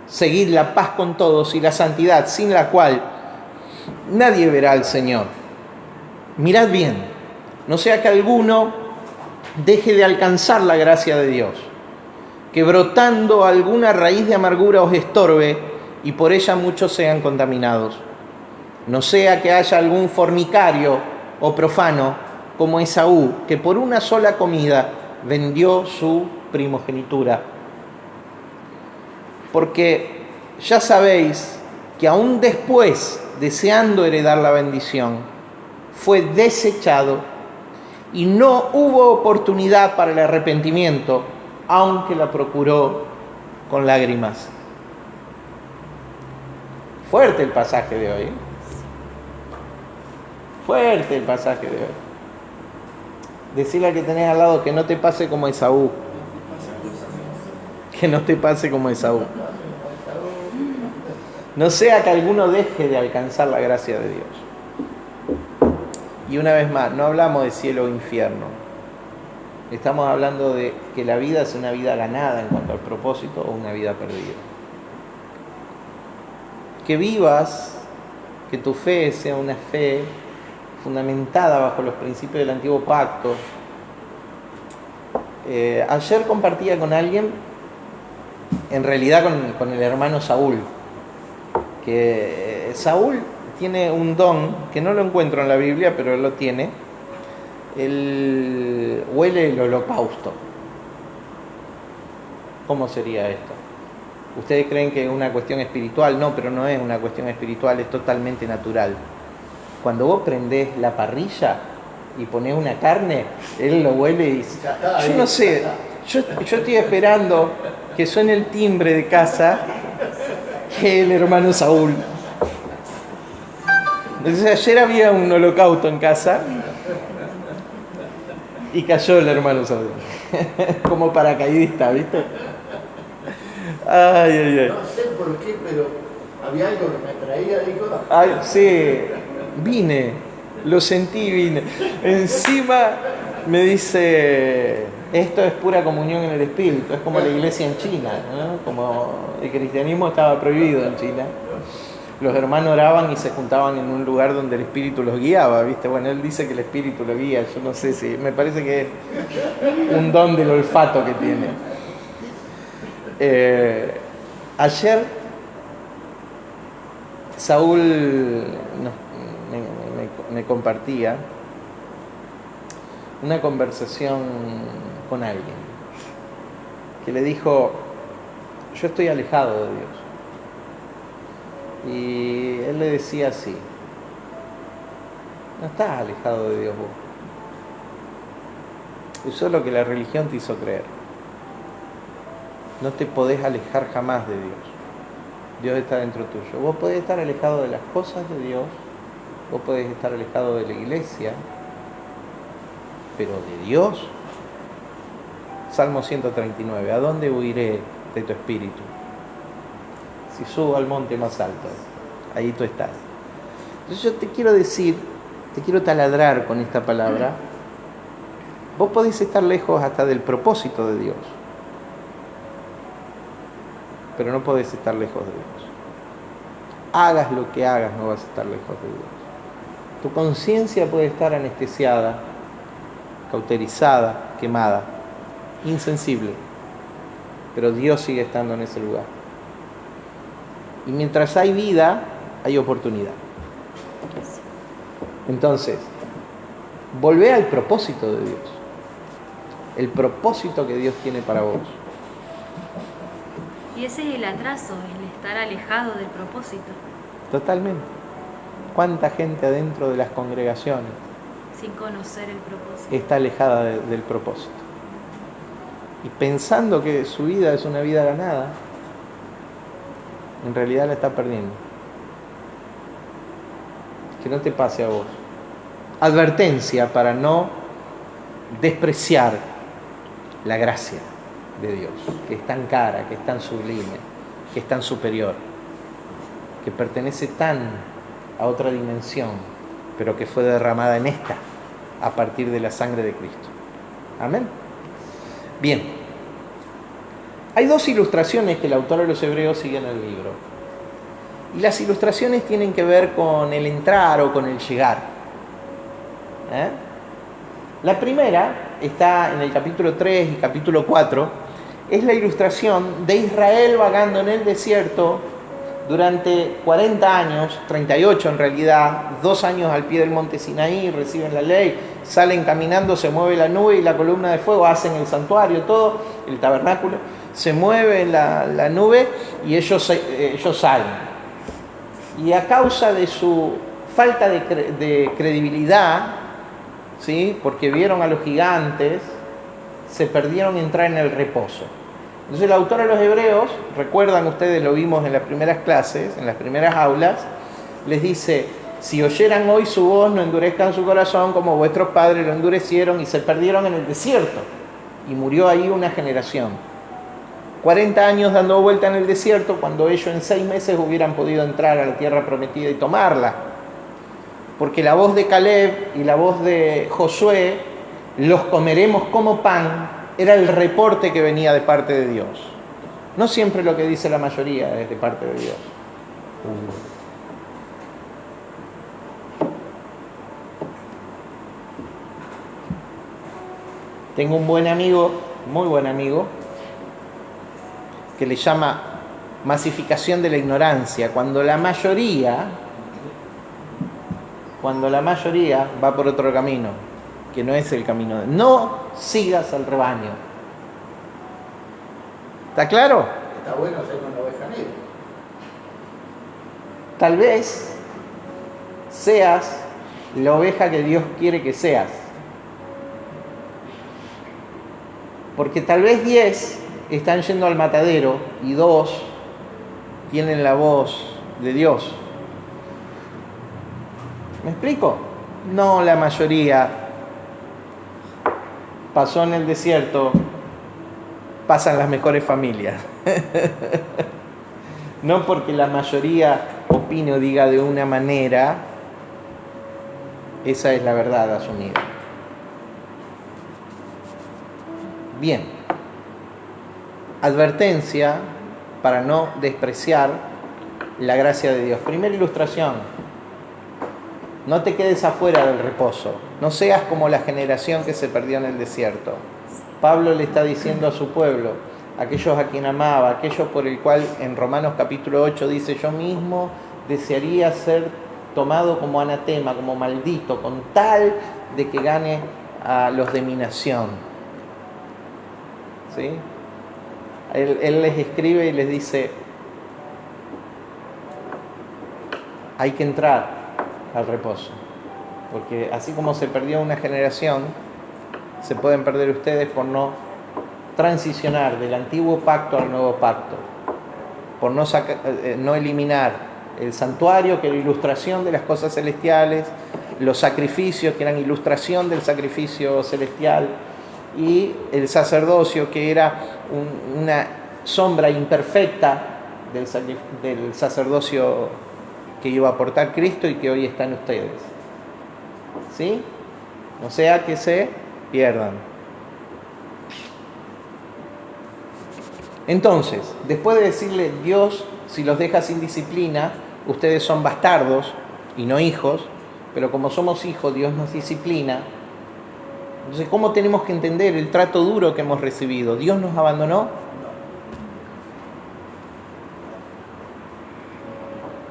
Seguid la paz con todos y la santidad, sin la cual nadie verá al Señor. Mirad bien, no sea que alguno deje de alcanzar la gracia de Dios, que brotando alguna raíz de amargura os estorbe, y por ella muchos sean contaminados. No sea que haya algún fornicario o profano como Esaú, que por una sola comida vendió su primogenitura. Porque ya sabéis que aún después, deseando heredar la bendición, fue desechado y no hubo oportunidad para el arrepentimiento, aunque la procuró con lágrimas. Fuerte el pasaje de hoy. Fuerte el pasaje de hoy. Decirle al que tenés al lado que no te pase como Esaú. Que no te pase como Esaú. No sea que alguno deje de alcanzar la gracia de Dios. Y una vez más, no hablamos de cielo o infierno. Estamos hablando de que la vida es una vida ganada en cuanto al propósito o una vida perdida. Que vivas, que tu fe sea una fe fundamentada bajo los principios del antiguo pacto. Ayer compartía con alguien, en realidad con el hermano Saúl, que Saúl tiene un don que no lo encuentro en la Biblia, pero él lo tiene. Él huele el holocausto. ¿Cómo sería esto? ¿Ustedes creen que es una cuestión espiritual? No, pero no es una cuestión espiritual, es totalmente natural. Cuando vos prendés la parrilla y ponés una carne, él lo huele y... Yo no sé, yo estoy esperando que suene el timbre de casa, que el hermano Saúl. Entonces ayer había un holocausto en casa y cayó el hermano Saúl. Como paracaidista, ¿viste? Ay, ay, ay. No sé por qué, pero había algo que me traía, digo. Ay, sí, vine, lo sentí, vine. Encima me dice, esto es pura comunión en el espíritu, es como la iglesia en China, ¿no? Como el cristianismo estaba prohibido en China. los hermanos oraban y se juntaban en un lugar donde el Espíritu los guiaba, ¿viste? Bueno, él dice que el Espíritu lo guía, yo no sé si, me parece que es un don del olfato que tiene. Ayer Saúl me compartía una conversación con alguien que le dijo: yo estoy alejado de Dios. Y él le decía así: no estás alejado de Dios vos. Eso es lo que la religión te hizo creer. No te podés alejar jamás de Dios. Dios está dentro tuyo. Vos podés estar alejado de las cosas de Dios, vos podés estar alejado de la iglesia, pero de Dios. Salmo 139, ¿a dónde huiré de tu espíritu? Si subo al monte más alto, ahí tú estás. Entonces yo te quiero decir, te quiero taladrar con esta palabra. Vos podés estar lejos hasta del propósito de Dios, pero no podés estar lejos de Dios. Hagas lo que hagas, no vas a estar lejos de Dios. Tu conciencia puede estar anestesiada, cauterizada, quemada, insensible, pero Dios sigue estando en ese lugar. Y mientras hay vida, hay oportunidad. Entonces, volvé al propósito de Dios. El propósito que Dios tiene para vos. Y ese es el atraso, el estar alejado del propósito. Totalmente. ¿Cuánta gente adentro de las congregaciones Sin conocer el propósito. está alejada del propósito? Y pensando que su vida es una vida ganada, en realidad la está perdiendo. Que no te pase a vos. Advertencia para no despreciar la gracia de Dios, que es tan cara, que es tan sublime, que es tan superior, que pertenece tan a otra dimensión, pero que fue derramada en esta a partir de la sangre de Cristo. Amén. Bien. Hay dos ilustraciones que el autor de los Hebreos sigue en el libro. Y las ilustraciones tienen que ver con el entrar o con el llegar. La primera está en el capítulo 3 y capítulo 4. Es la ilustración de Israel vagando en el desierto durante 40 años, 38 en realidad, 2 años al pie del monte Sinaí, reciben la ley, salen caminando, se mueve la nube y la columna de fuego, hacen el santuario, todo, el tabernáculo, se mueve la nube y ellos salen. Y a causa de su falta de credibilidad, ¿sí? Porque vieron a los gigantes, se perdieron entrar en el reposo. Entonces el autor de los Hebreos, recuerdan ustedes, lo vimos en las primeras clases, en las primeras aulas, les dice: si oyeran hoy su voz, no endurezcan su corazón como vuestros padres lo endurecieron y se perdieron en el desierto. Y murió ahí una generación. 40 años dando vuelta en el desierto, cuando ellos en 6 meses hubieran podido entrar a la tierra prometida y tomarla. Porque la voz de Caleb y la voz de Josué, los comeremos como pan, era el reporte que venía de parte de Dios. No siempre lo que dice la mayoría es de parte de Dios. Tengo un buen amigo, muy buen amigo, que le llama masificación de la ignorancia, cuando la mayoría va por otro camino, que no es el camino. No sigas al rebaño. ¿Está claro? Está bueno ser una oveja negra. Tal vez seas la oveja que Dios quiere que seas. Porque tal vez 10 están yendo al matadero y 2 tienen la voz de Dios. ¿Me explico? No, la mayoría pasó en el desierto, pasan las mejores familias. No porque la mayoría opine o diga de una manera, esa es la verdad asumida. Bien, advertencia para no despreciar la gracia de Dios. Primera ilustración: no te quedes afuera del reposo, no seas como la generación que se perdió en el desierto. Pablo le está diciendo a su pueblo, aquellos a quien amaba, aquellos por el cual en Romanos capítulo 8 dice: yo mismo desearía ser tomado como anatema, como maldito, con tal de que gane a los de mi nación. ¿Sí? Él les escribe y les dice: hay que entrar al reposo, porque así como se perdió una generación, se pueden perder ustedes por no transicionar del antiguo pacto al nuevo pacto, por no eliminar el santuario, que era ilustración de las cosas celestiales, los sacrificios, que eran ilustración del sacrificio celestial, y el sacerdocio, que era una sombra imperfecta del sacerdocio que iba a aportar Cristo y que hoy está en ustedes. ¿Sí? No sea que se pierdan. Entonces, después de decirle: Dios, si los deja sin disciplina, ustedes son bastardos y no hijos, pero como somos hijos, Dios nos disciplina. Entonces, ¿cómo tenemos que entender el trato duro que hemos recibido? ¿Dios nos abandonó?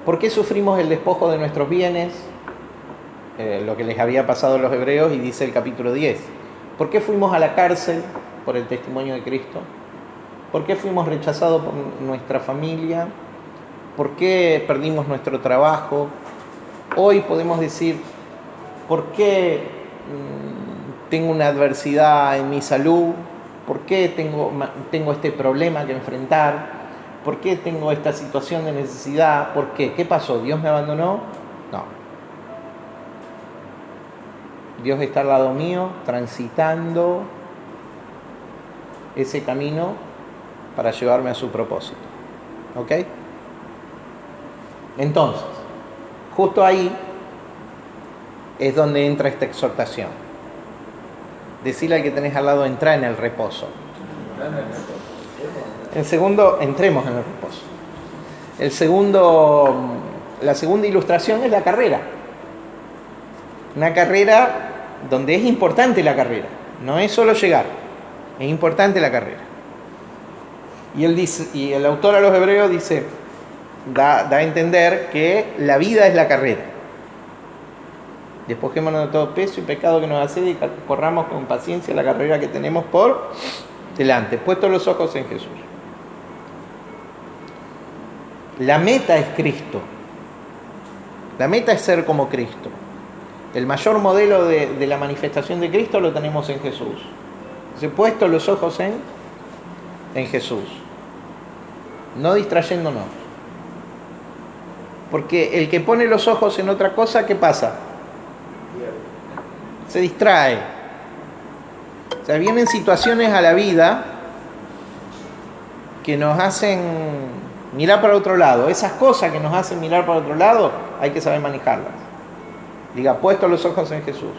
¿Por qué sufrimos el despojo de nuestros bienes? Lo que les había pasado a los hebreos, y dice el capítulo 10. ¿Por qué fuimos a la cárcel? Por el testimonio de Cristo. ¿Por qué fuimos rechazados por nuestra familia? ¿Por qué perdimos nuestro trabajo? Hoy podemos decir: ¿por qué tengo una adversidad en mi salud? ¿Por qué tengo este problema que enfrentar? ¿Por qué tengo esta situación de necesidad? ¿Por qué? ¿Qué pasó? ¿Dios me abandonó? No. Dios está al lado mío, transitando ese camino para llevarme a su propósito. ¿Ok? Entonces, justo ahí es donde entra esta exhortación. Decirle al que tenés al lado: entra en el reposo. El segundo, entremos en el reposo. La segunda ilustración es la carrera. Una carrera donde es importante la carrera. No es solo llegar, es importante la carrera. Y él dice, y el autor a los hebreos dice, da a entender que la vida es la carrera. Despojémonos de todo peso y pecado que nos asedia y corramos con paciencia la carrera que tenemos por delante, puestos los ojos en Jesús. La meta es Cristo. La meta es ser como Cristo. El mayor modelo de la manifestación de Cristo lo tenemos en Jesús. Entonces, puestos los ojos en Jesús. No distrayéndonos. Porque el que pone los ojos en otra cosa, ¿qué pasa? Se distrae. O sea, vienen situaciones a la vida que nos hacen mirar para otro lado. Esas cosas que nos hacen mirar para otro lado, hay que saber manejarlas. Diga: puesto los ojos en Jesús.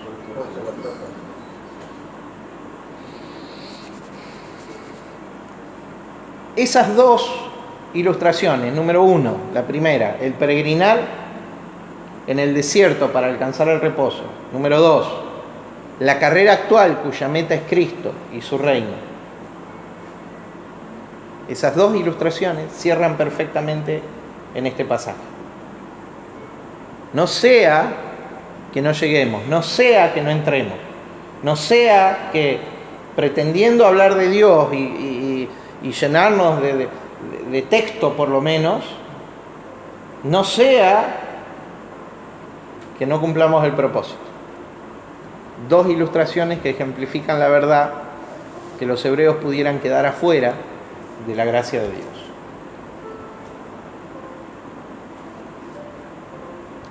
Esas dos ilustraciones, número 1, la primera, el peregrinar en el desierto para alcanzar el reposo. Número 2, la carrera actual cuya meta es Cristo y su reino. Esas dos ilustraciones cierran perfectamente en este pasaje. No sea que no lleguemos, no sea que no entremos, no sea que pretendiendo hablar de Dios y llenarnos de texto por lo menos, no sea que no cumplamos el propósito. Dos ilustraciones que ejemplifican la verdad, que los hebreos pudieran quedar afuera de la gracia de Dios.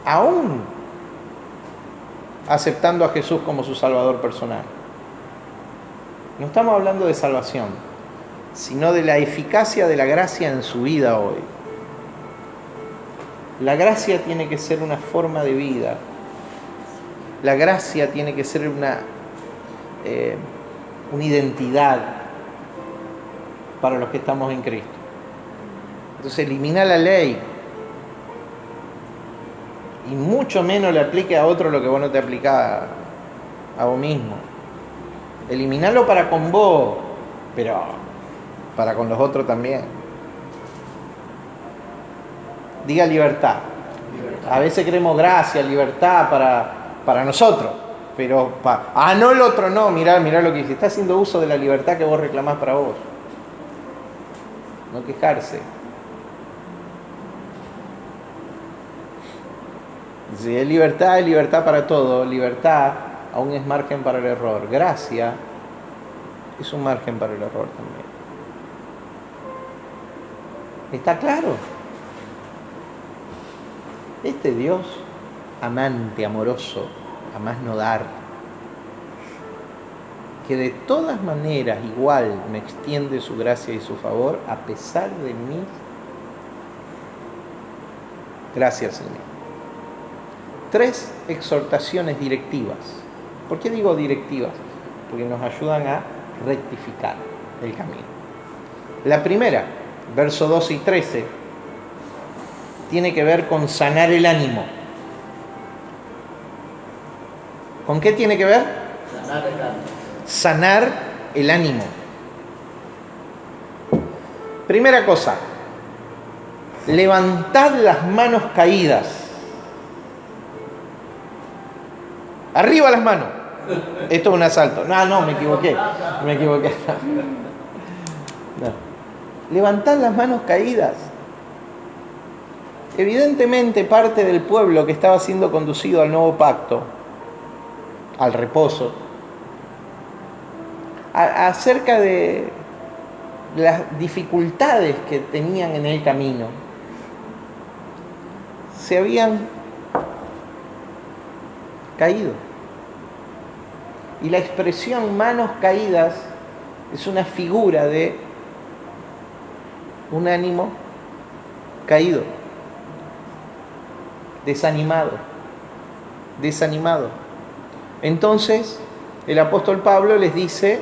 Aún aceptando a Jesús como su Salvador personal. No estamos hablando de salvación, sino de la eficacia de la gracia en su vida hoy. La gracia tiene que ser una forma de vida. La gracia tiene que ser una identidad para los que estamos en Cristo. Entonces, elimina la ley, Y mucho menos le aplique a otro lo que vos no te aplicás a vos mismo. Eliminarlo para con vos, pero para con los otros también. Diga libertad. A veces queremos gracia, libertad para nosotros, pero no el otro no, mirá lo que dice. Está haciendo uso de la libertad que vos reclamás para vos. No quejarse. Si es libertad para todo. Libertad aún es margen para el error. Gracia es un margen para el error también. ¿Está claro? Este Dios amante, amoroso, a más no dar, que de todas maneras igual me extiende su gracia y su favor a pesar de mí. Gracias, Señor. 3 exhortaciones directivas. ¿Por qué digo directivas? Porque nos ayudan a rectificar el camino. La primera, versos 12 y 13, tiene que ver con sanar el ánimo. ¿Con qué tiene que ver? Sanar el ánimo. Sanar el ánimo. Primera cosa, levantad las manos caídas. Arriba las manos. Esto es un asalto. No, me equivoqué. No. Levantad las manos caídas. Evidentemente parte del pueblo que estaba siendo conducido al nuevo pacto, al reposo, acerca de las dificultades que tenían en el camino, se habían caído. Y la expresión manos caídas es una figura de un ánimo caído, desanimado. Entonces el apóstol Pablo les dice,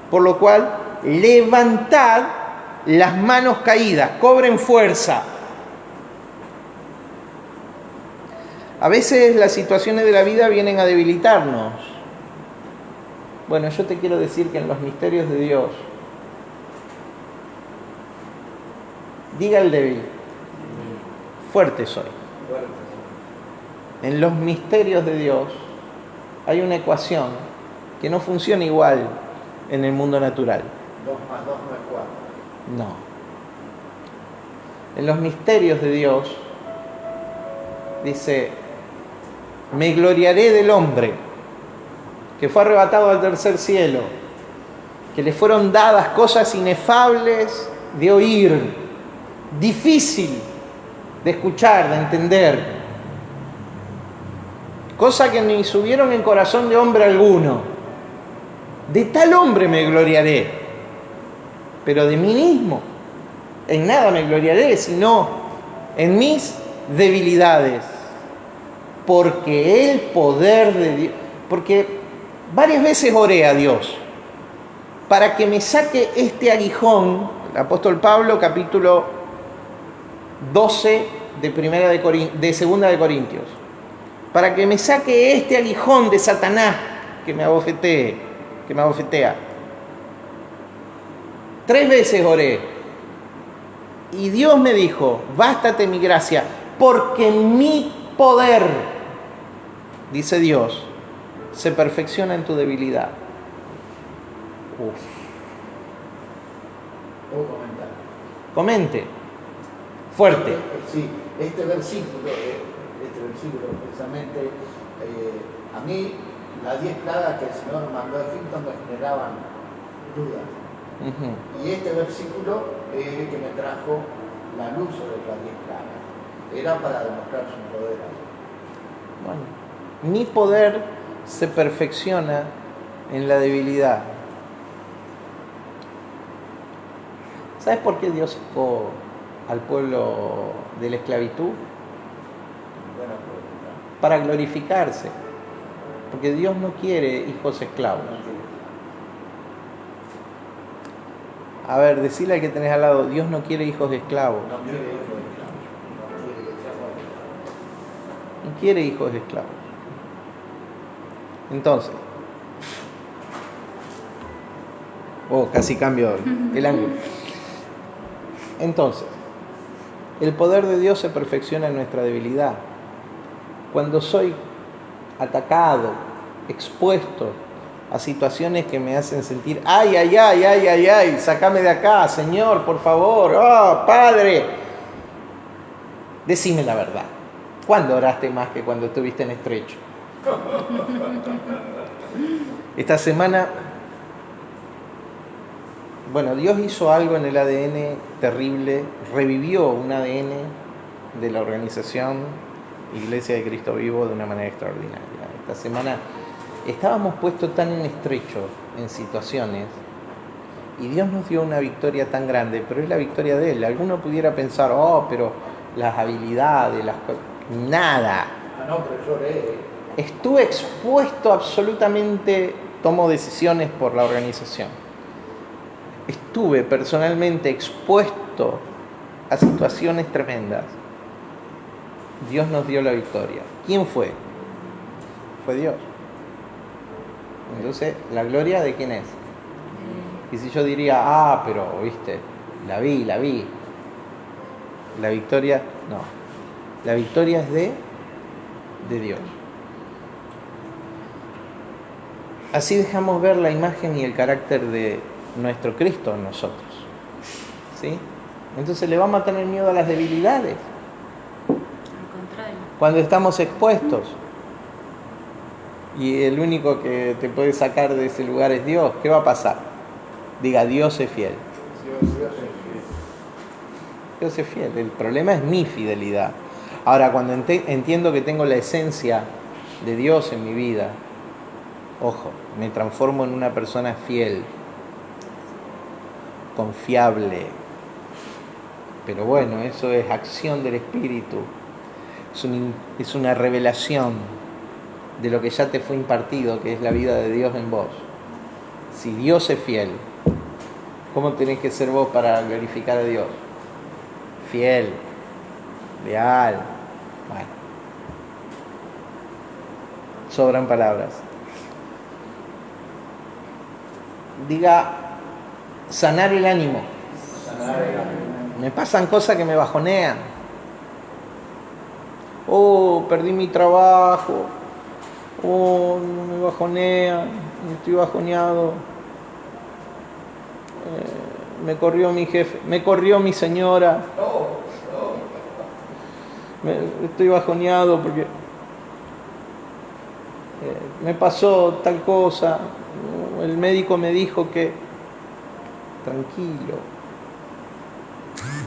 por lo cual levantad las manos caídas, cobren fuerza. A veces las situaciones de la vida vienen a debilitarnos. Bueno, yo te quiero decir que en los misterios de Dios, diga el débil, fuerte soy. En los misterios de Dios hay una ecuación que no funciona igual en el mundo natural. 2 más 2 no es 4. No. En los misterios de Dios dice, me gloriaré del hombre que fue arrebatado al tercer cielo, que le fueron dadas cosas inefables de oír, difícil de escuchar, de entender, cosa que ni subieron en corazón de hombre alguno. De tal hombre me gloriaré, pero de mí mismo en nada me gloriaré, sino en mis debilidades, porque el poder de Dios, porque varias veces oré a Dios para que me saque este aguijón. El apóstol Pablo, capítulo 12 de Segunda de Corintios, para que me saque este aguijón de Satanás que me abofetea. 3 veces oré y Dios me dijo, bástate mi gracia, porque mi poder, dice Dios, se perfecciona en tu debilidad. ¿Puedo comentar? Comente. Fuerte. Sí, este versículo precisamente, a mí las 10 plagas que el Señor mandó a Egipto me generaban dudas. Uh-huh. Y este versículo es el que me trajo la luz sobre las 10 plagas. Era para demostrar su poder. Bueno, mi poder se perfecciona en la debilidad. ¿Sabes por qué Dios sacó al pueblo de la esclavitud? Buena pregunta. Para glorificarse. Porque Dios no quiere hijos esclavos. A ver, decirle al que tenés al lado, Dios no quiere hijos esclavos. No quiere hijos esclavos. No quiere que No quiere hijos esclavos. Entonces, casi cambio el ángulo. Entonces, el poder de Dios se perfecciona en nuestra debilidad. Cuando soy atacado, expuesto a situaciones que me hacen sentir, ay, ay, ay, ay, ay, ay, sácame de acá, Señor, por favor, oh, Padre, decime la verdad. ¿Cuándo oraste más que cuando estuviste en estrecho? Esta semana, bueno, Dios hizo algo en el ADN terrible, revivió un ADN de la organización Iglesia de Cristo Vivo de una manera extraordinaria. Esta semana estábamos puestos tan en estrecho en situaciones y Dios nos dio una victoria tan grande, pero es la victoria de Él. Alguno pudiera pensar, pero las habilidades, las cosas, nada. No, pero yo oré. Estuve expuesto absolutamente, tomo decisiones por la organización. Estuve personalmente expuesto a situaciones tremendas. Dios nos dio la victoria. ¿Quién fue? Fue Dios. Entonces, ¿la gloria de quién es? Y si yo diría, pero, viste, la vi. La victoria, no. La victoria es de Dios. Así dejamos ver la imagen y el carácter de nuestro Cristo en nosotros. ¿Sí? Entonces le vamos a tener miedo a las debilidades. Al contrario. Cuando estamos expuestos. Y el único que te puede sacar de ese lugar es Dios. ¿Qué va a pasar? Diga, Dios es fiel. Dios es fiel. El problema es mi fidelidad. Ahora, cuando entiendo que tengo la esencia de Dios en mi vida, ojo, me transformo en una persona fiel, confiable. Pero bueno, eso es acción del Espíritu. Es una revelación de lo que ya te fue impartido, que es la vida de Dios en vos. Si Dios es fiel, ¿cómo tenés que ser vos para glorificar a Dios? Fiel, leal. Bueno, sobran palabras. Diga, sanar el ánimo. Me pasan cosas que me bajonean. Perdí mi trabajo. Me bajonea, estoy bajoneado. Me corrió mi jefe, me corrió mi señora. Estoy bajoneado porque me pasó tal cosa. El médico me dijo que...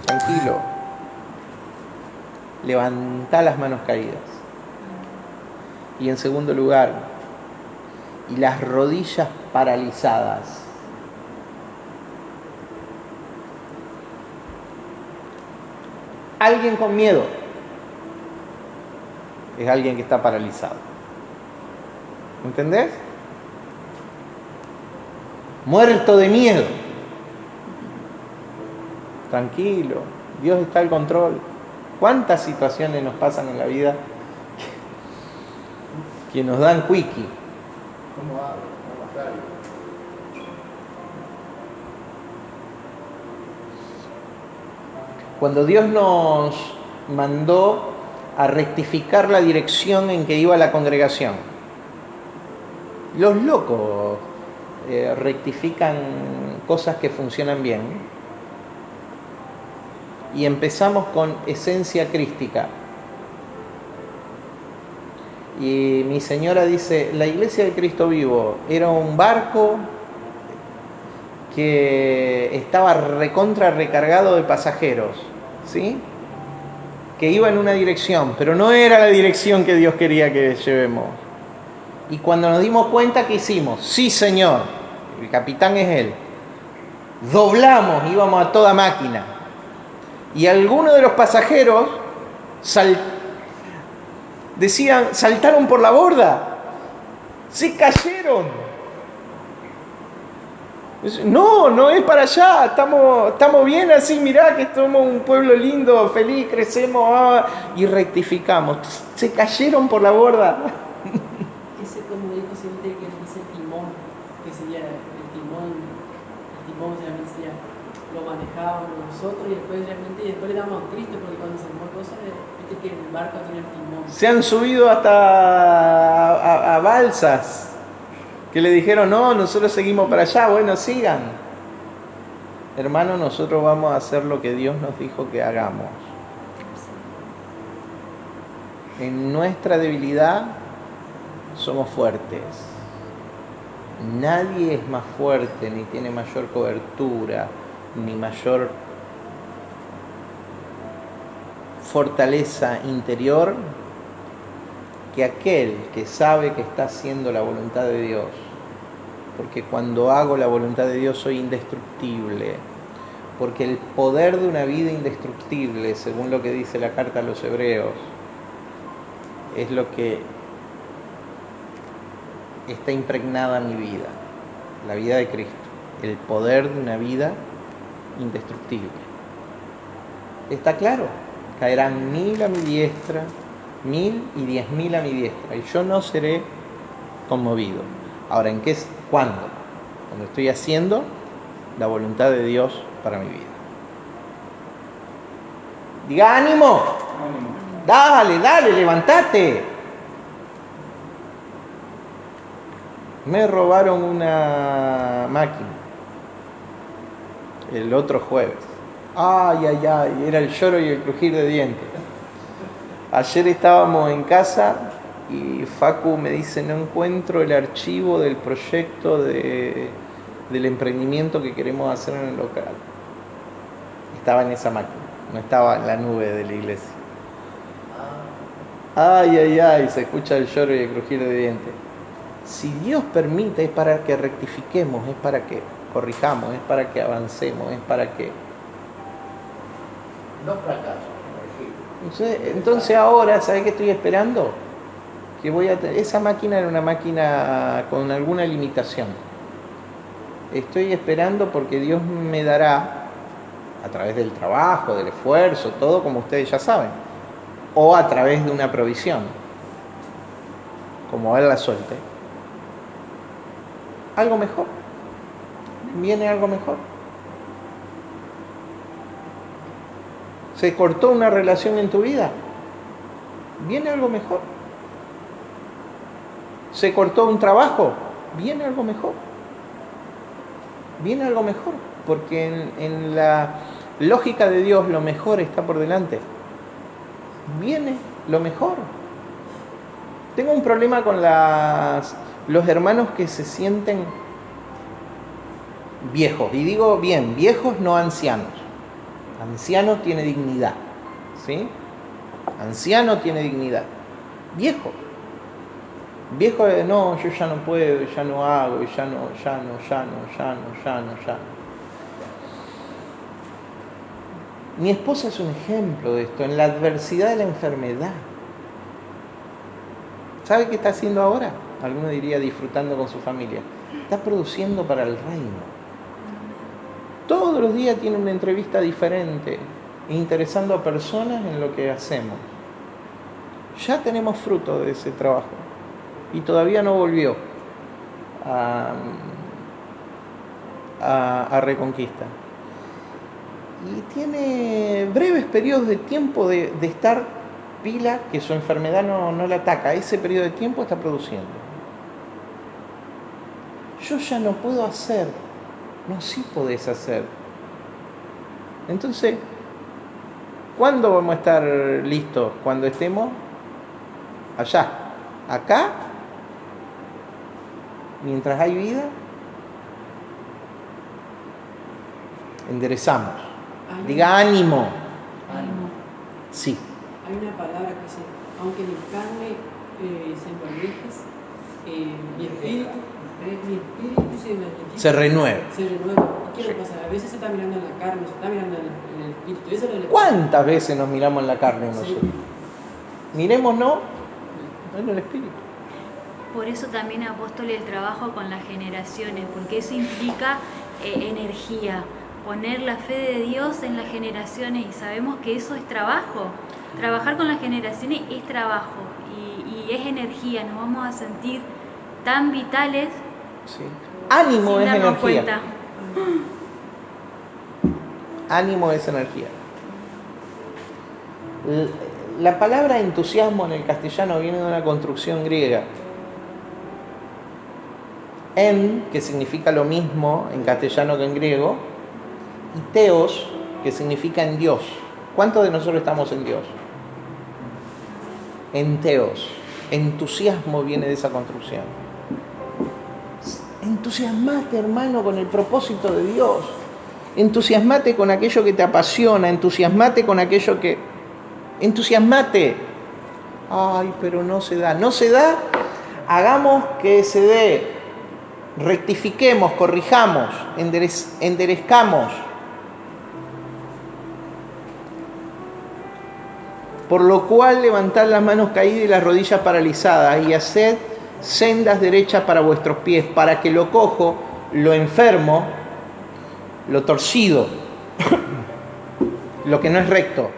Tranquilo. Levantá las manos caídas. Y en segundo lugar, y las rodillas paralizadas. Alguien con miedo es alguien que está paralizado. ¿Entendés? Muerto de miedo. Tranquilo, Dios está al control. ¿Cuántas situaciones nos pasan en la vida que nos dan quickie? ¿Cómo hago? ¿Cómo hacerlo? Cuando Dios nos mandó a rectificar la dirección en que iba la congregación, los locos rectifican cosas que funcionan bien, y empezamos con esencia crística. Y mi señora dice, la Iglesia de Cristo Vivo era un barco que estaba recargado de pasajeros, ¿sí? Que iba en una dirección, pero no era la dirección que Dios quería que llevemos. Y cuando nos dimos cuenta, ¿qué hicimos? Sí, Señor, el capitán es Él. Doblamos, íbamos a toda máquina. Y algunos de los pasajeros saltaron por la borda, se cayeron. No, no es para allá, estamos bien así, mirá que somos un pueblo lindo, feliz, crecemos y rectificamos. Se cayeron por la borda. Ese, como dijo siempre, que dice timón, que sería el timón realmente sería, lo manejábamos nosotros y después le damos a Cristo, porque cuando se mueve cosas, viste que el barco tiene el timón. Se han subido hasta a balsas que le dijeron, no, nosotros seguimos para allá, bueno, sigan. Hermano, nosotros vamos a hacer lo que Dios nos dijo que hagamos. En nuestra debilidad somos fuertes. Nadie es más fuerte, ni tiene mayor cobertura, ni mayor fortaleza interior que aquel que sabe que está haciendo la voluntad de Dios. Porque cuando hago la voluntad de Dios soy indestructible. Porque el poder de una vida indestructible, según lo que dice la carta a los Hebreos, es lo que está impregnada en mi vida, la vida de Cristo. El poder de una vida indestructible. ¿Está claro? Caerán 1000 a mi diestra, 1000 y 10.000 a mi diestra, y yo no seré conmovido. Ahora, ¿en qué? ¿Cuándo? Cuando estoy haciendo la voluntad de Dios para mi vida. Diga, ánimo. Dale, levántate. Me robaron una máquina el otro jueves. Ay, era el lloro y el crujir de dientes. Ayer estábamos en casa y Facu me dice, no encuentro el archivo del proyecto del emprendimiento que queremos hacer en el local. Estaba en esa máquina, no estaba en la nube de la iglesia. Ay, se escucha el lloro y el crujir de dientes. Si Dios permite, es para que rectifiquemos, es para que corrijamos, es para que avancemos, es para que... No fracaso. Entonces ahora, ¿sabes qué estoy esperando? Que esa máquina era una máquina con alguna limitación. Estoy esperando porque Dios me dará, a través del trabajo, del esfuerzo, todo como ustedes ya saben, o a través de una provisión, como Él la suelte, algo mejor. Viene algo mejor. ¿Se cortó una relación en tu vida? Viene algo mejor. ¿Se cortó un trabajo? Viene algo mejor. Viene algo mejor. Porque en la lógica de Dios lo mejor está por delante. Viene lo mejor. Tengo un problema con los hermanos que se sienten viejos. Y digo bien, viejos, no ancianos. Anciano tiene dignidad, ¿sí? Anciano tiene dignidad. Viejo. Viejo de no, yo ya no puedo, ya no hago, ya no. Mi esposa es un ejemplo de esto, en la adversidad de la enfermedad. ¿Sabe qué está haciendo ahora? Alguno diría disfrutando con su familia. Está produciendo para el reino. Todos los días tiene una entrevista diferente, interesando a personas en lo que hacemos. Ya tenemos fruto de ese trabajo y todavía no volvió a Reconquista. Y tiene breves periodos de tiempo de estar pila, que su enfermedad no la ataca. Ese periodo de tiempo está produciendo. Yo ya no puedo hacer. No, sí podés hacer. Entonces, ¿cuándo vamos a estar listos? Cuando estemos allá. Acá, mientras hay vida, enderezamos. Diga ánimo. Ánimo. Sí. Hay una palabra que dice, aunque mi carne se envanezca, mi espíritu se renueva. Se renueva. ¿Y qué le pasa? A veces se está mirando en la carne, se está mirando en el espíritu. Eso es lo que ¿Cuántas veces nos miramos en la carne nosotros? Sí. Mirémonos en el espíritu. Por eso también, apóstol, el trabajo con las generaciones, porque eso implica energía. Poner la fe de Dios en las generaciones, y sabemos que eso es trabajo. Trabajar con las generaciones es trabajo y es energía. Nos vamos a sentir tan vitales. Sí. Ánimo sin es darnos energía. cuenta. Ánimo es energía. La palabra entusiasmo en el castellano viene de una construcción griega. En, que significa lo mismo en castellano que en griego, y teos, que significa en Dios. ¿Cuántos de nosotros estamos en Dios? En teos. Entusiasmo viene de esa construcción. Entusiasmate, hermano, con el propósito de Dios. Entusiasmate con aquello que te apasiona. Entusiasmate con aquello que... Entusiasmate. Ay, pero no se da. No se da. Hagamos que se dé. Rectifiquemos, corrijamos, enderezcamos. Por lo cual levantad las manos caídas y las rodillas paralizadas y haced sendas derechas para vuestros pies, para que lo cojo, lo enfermo, lo torcido, lo que no es recto,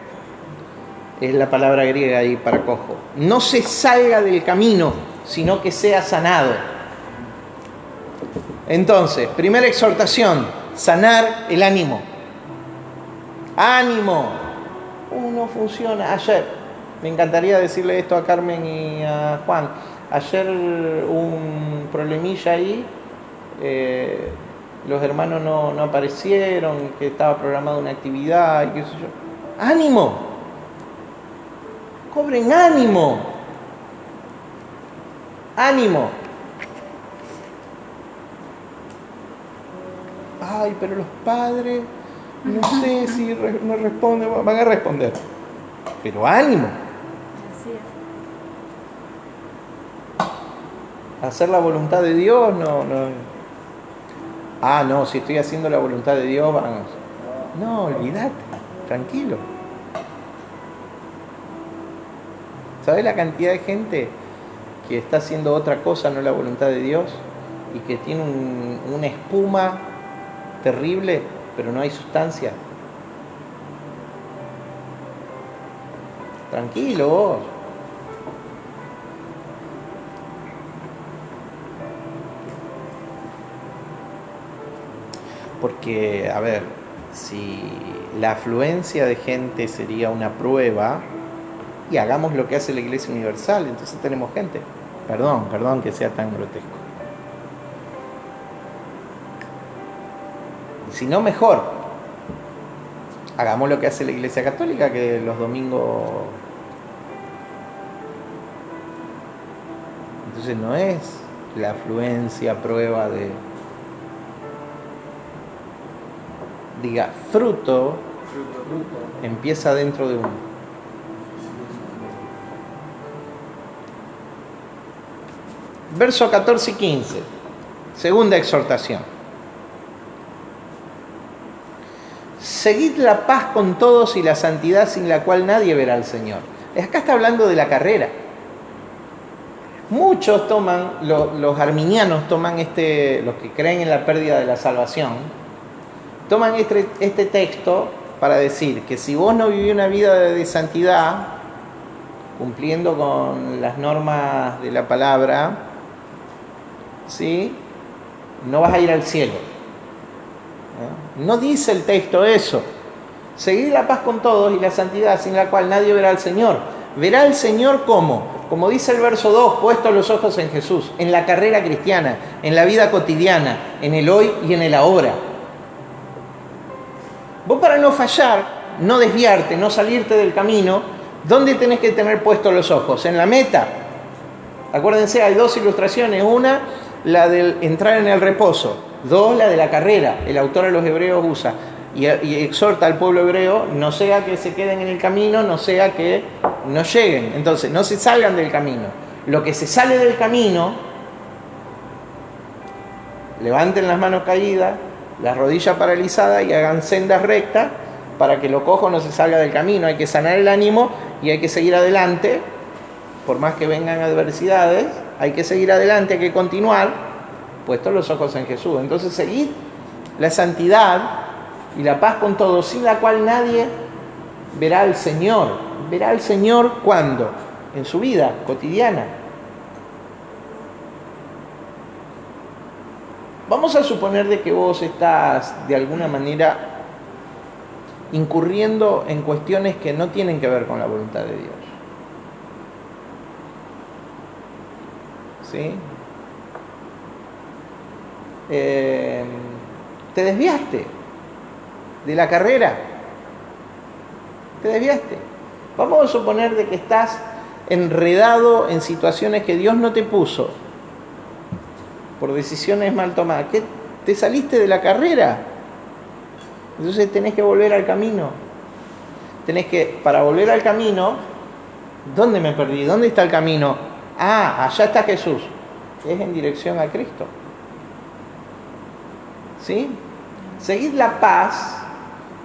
es la palabra griega ahí para cojo, no se salga del camino, sino que sea sanado. Entonces, primera exhortación, sanar el ánimo. ¡Ánimo! No funciona. Ayer, me encantaría decirle esto a Carmen y a Juan. Ayer un problemilla ahí, los hermanos no aparecieron, que estaba programada una actividad y qué sé yo. ¡Ánimo! ¡Cobren ánimo! ¡Ánimo! Ay, pero los padres, no sé si no responden, van a responder. Pero ánimo. Así es. Hacer la voluntad de Dios, no. Ah, no, si estoy haciendo la voluntad de Dios, vamos. No, olvídate, tranquilo. ¿Sabes la cantidad de gente que está haciendo otra cosa, no la voluntad de Dios? Y que tiene una espuma terrible, pero no hay sustancia. Tranquilo vos. Porque, a ver, si la afluencia de gente sería una prueba, y hagamos lo que hace la Iglesia Universal, entonces tenemos gente. Perdón que sea tan grotesco. Si no, mejor. Hagamos lo que hace la Iglesia Católica, que los domingos... Entonces no es la afluencia prueba de... Diga, fruto empieza dentro de uno. Verso 14 y 15. Segunda exhortación. Seguid la paz con todos y la santidad sin la cual nadie verá al Señor. Acá está hablando de la carrera. Muchos toman, los arminianos toman los que creen en la pérdida de la salvación, toman este texto para decir que si vos no vivís una vida de santidad, cumpliendo con las normas de la palabra, ¿sí?, no vas a ir al cielo. No dice el texto eso. Seguid la paz con todos y la santidad sin la cual nadie verá al Señor. Verá al Señor ¿cómo? Como dice el verso 2, puestos los ojos en Jesús, en la carrera cristiana, en la vida cotidiana, en el hoy y en el ahora. Vos, para no fallar, no desviarte, no salirte del camino, ¿dónde tenés que tener puestos los ojos? En la meta. Acuérdense, hay dos ilustraciones. Una, la del entrar en el reposo. Dos, la de la carrera. El autor de los Hebreos usa y exhorta al pueblo hebreo, no sea que se queden en el camino, no sea que no lleguen. Entonces, no se salgan del camino. Lo que se sale del camino, levanten las manos caídas, las rodillas paralizadas y hagan sendas rectas para que lo cojo no se salga del camino. Hay que sanar el ánimo y hay que seguir adelante. Por más que vengan adversidades, hay que seguir adelante, hay que continuar, puestos los ojos en Jesús. Entonces, seguid la santidad y la paz con todos, sin la cual nadie verá al Señor. ¿Verá al Señor cuándo? En su vida cotidiana. Vamos a suponer de que vos estás de alguna manera incurriendo en cuestiones que no tienen que ver con la voluntad de Dios. ¿Sí? Te desviaste de la carrera. Te desviaste. Vamos a suponer de que estás enredado en situaciones que Dios no te puso por decisiones mal tomadas. ¿Qué? Te saliste de la carrera. Entonces tenés que volver al camino. Para volver al camino, ¿dónde me perdí? ¿Dónde está el camino? Ah, allá está Jesús. Es en dirección a Cristo. ¿Sí? Seguid la paz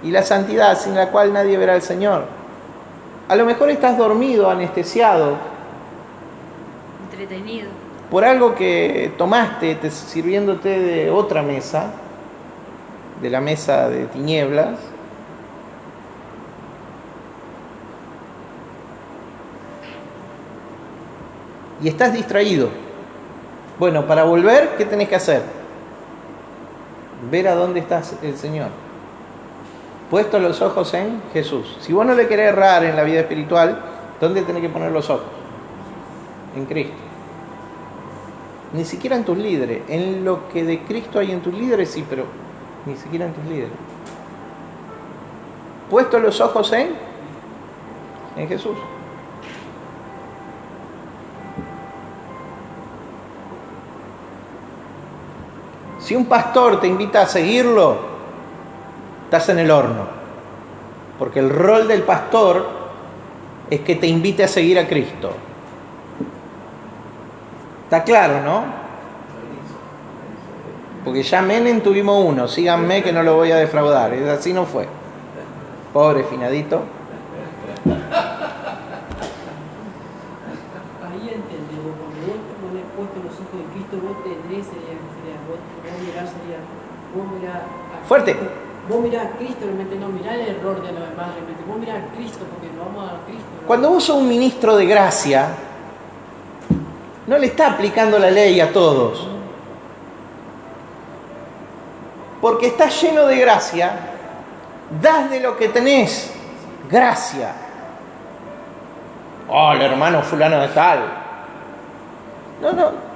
y la santidad sin la cual nadie verá al Señor. A lo mejor estás dormido, anestesiado, Entretenido. por algo que tomaste sirviéndote de otra mesa, de la mesa de tinieblas. Y estás distraído. Bueno, para volver, ¿qué tenés que hacer? Ver a dónde está el Señor. Puesto los ojos en Jesús. Si vos no le querés errar en la vida espiritual, ¿dónde tenés que poner los ojos? En Cristo. Ni siquiera en tus líderes. En lo que de Cristo hay en tus líderes, sí, pero ni siquiera en tus líderes. Puesto los ojos en Jesús. Si un pastor te invita a seguirlo, estás en el horno. Porque el rol del pastor es que te invite a seguir a Cristo. Está claro, ¿no? Porque ya Menem tuvimos uno, síganme que no lo voy a defraudar. Así no fue. Pobre finadito. Ahí entendí, cuando vos te pones puesto los ojos en Cristo, vos tenés, vos mirá Fuerte. Vos mirá a Cristo, realmente no mirá el error de los demás, realmente vos mirá a Cristo, porque lo vamos a dar a Cristo. ¿No? Cuando vos sos un ministro de gracia, no le está aplicando la ley a todos. Porque estás lleno de gracia, das de lo que tenés gracia. Oh, el hermano fulano de tal. No.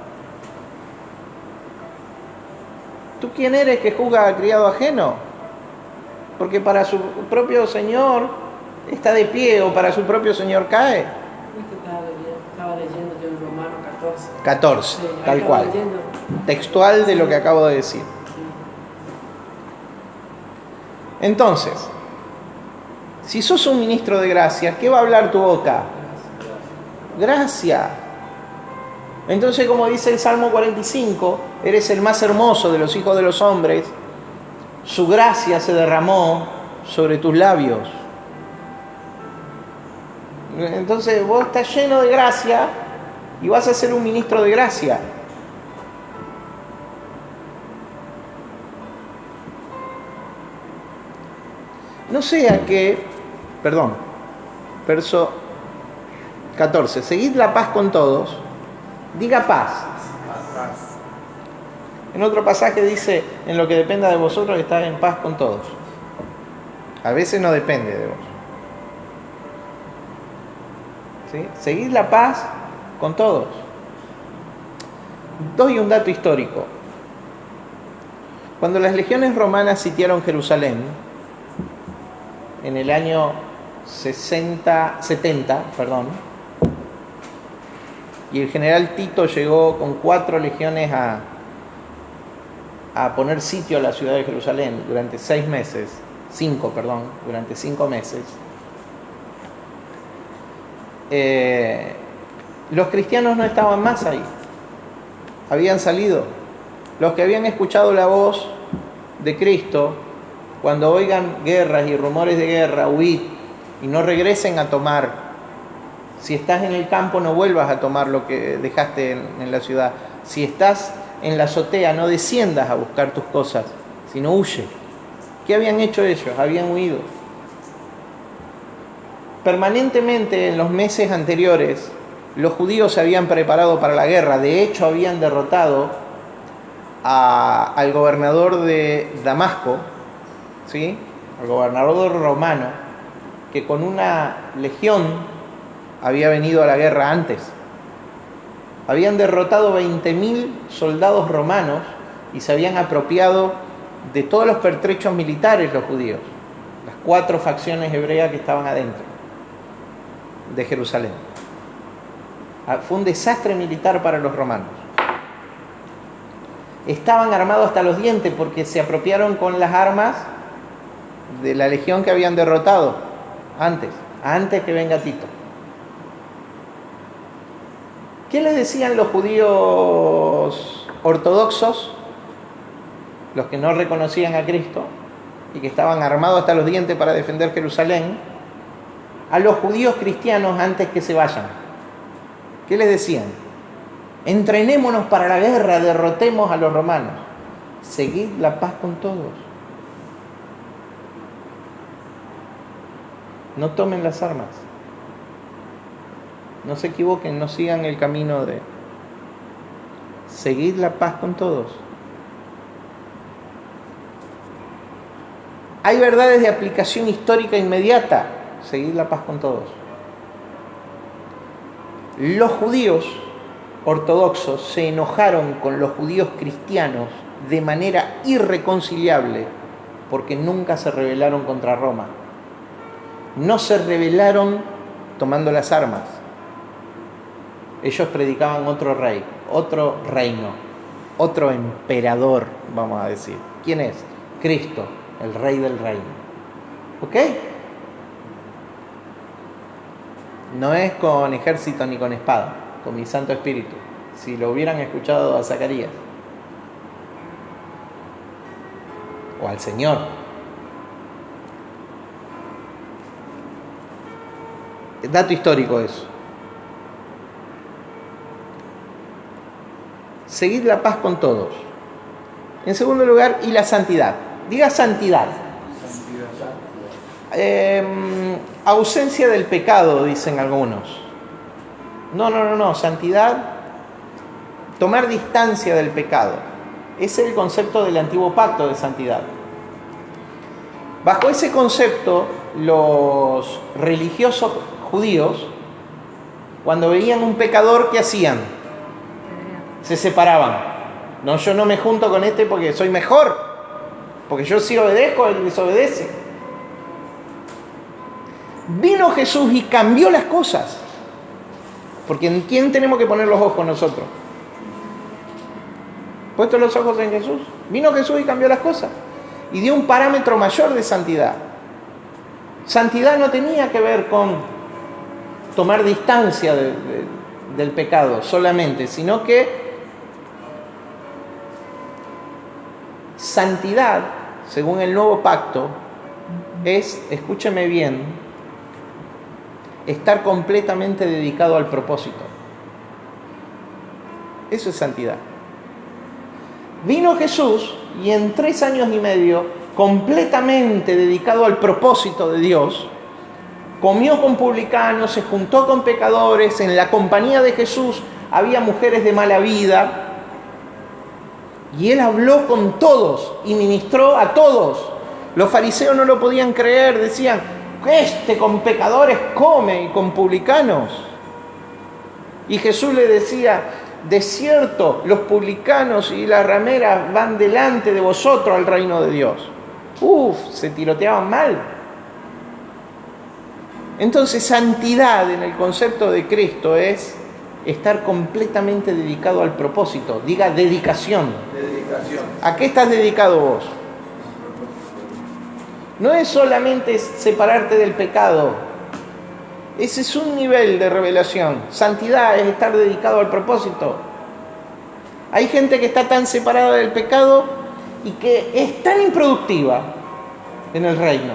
¿Tú quién eres que juzga a criado ajeno? Porque para su propio Señor está de pie o para su propio Señor cae. Estaba leyendo yo en Romanos 14. 14, sí, tal cual. Leyendo. Textual de lo que acabo de decir. Entonces, si sos un ministro de gracia, ¿qué va a hablar tu boca? Gracia. Entonces, como dice el Salmo 45, eres el más hermoso de los hijos de los hombres. Su gracia se derramó sobre tus labios. Entonces, vos estás lleno de gracia y vas a ser un ministro de gracia. No sea que, verso 14, seguid la paz con todos, diga paz. En otro pasaje dice, en lo que dependa de vosotros, estar en paz con todos. A veces no depende de vos. ¿Sí? Seguid la paz con todos. Doy un dato histórico. Cuando las legiones romanas sitiaron Jerusalén, en el año 70, y el general Tito llegó con 4 legiones a poner sitio a la ciudad de Jerusalén durante 5 meses. Los cristianos no estaban más ahí, habían salido. Los que habían escuchado la voz de Cristo, cuando oigan guerras y rumores de guerra, huid y no regresen a tomar. Si estás en el campo, no vuelvas a tomar lo que dejaste en la ciudad. Si estás en la azotea, no desciendas a buscar tus cosas, sino huye. ¿Qué habían hecho ellos? Habían huido. Permanentemente en los meses anteriores, los judíos se habían preparado para la guerra. De hecho, habían derrotado al gobernador de Damasco, ¿sí? Al gobernador romano, que con una legión había venido a la guerra antes. Habían derrotado 20.000 soldados romanos y se habían apropiado de todos los pertrechos militares los judíos, las 4 facciones hebreas que estaban adentro de Jerusalén. Fue un desastre militar para los romanos. Estaban armados hasta los dientes porque se apropiaron con las armas de la legión que habían derrotado antes que venga Tito. ¿Qué les decían los judíos ortodoxos, los que no reconocían a Cristo y que estaban armados hasta los dientes para defender Jerusalén, a los judíos cristianos antes que se vayan? ¿Qué les decían? Entrenémonos para la guerra, derrotemos a los romanos. Seguid la paz con todos. No tomen las armas. No se equivoquen, no sigan el camino de... Seguid la paz con todos. Hay verdades de aplicación histórica inmediata. Seguid la paz con todos. Los judíos ortodoxos se enojaron con los judíos cristianos de manera irreconciliable porque nunca se rebelaron contra Roma. No se rebelaron tomando las armas. Ellos predicaban otro rey, otro reino, otro emperador, vamos a decir. ¿Quién es? Cristo, el rey del reino. ¿Ok? No es con ejército ni con espada, con mi Santo Espíritu. Si lo hubieran escuchado a Zacarías o al Señor. Dato histórico eso. Seguid la paz con todos. En segundo lugar, y la santidad. Diga santidad. Ausencia del pecado, dicen algunos. No. Santidad, tomar distancia del pecado. Ese es el concepto del antiguo pacto de santidad. Bajo ese concepto, los religiosos judíos, cuando veían un pecador, ¿qué hacían? Se separaban. No, yo no me junto con este porque soy mejor, porque yo sí obedezco, él desobedece. Vino Jesús y cambió las cosas. Porque ¿en quién tenemos que poner los ojos nosotros? ¿Puestos los ojos en Jesús? Vino Jesús y cambió las cosas. Y dio un parámetro mayor de santidad. Santidad no tenía que ver con tomar distancia del pecado solamente, sino que santidad, según el nuevo pacto, es, escúcheme bien, estar completamente dedicado al propósito. Eso es santidad. Vino Jesús y en 3 años y medio, completamente dedicado al propósito de Dios, comió con publicanos, se juntó con pecadores, en la compañía de Jesús había mujeres de mala vida, y él habló con todos y ministró a todos. Los fariseos no lo podían creer, decían, con pecadores come y con publicanos. Y Jesús le decía, de cierto, los publicanos y las rameras van delante de vosotros al reino de Dios. Se tiroteaban mal. Entonces, santidad en el concepto de Cristo es estar completamente dedicado al propósito. Diga dedicación. ¿A qué estás dedicado vos? No es solamente separarte del pecado. Ese es un nivel de revelación. Santidad es estar dedicado al propósito. Hay gente que está tan separada del pecado y que es tan improductiva en el reino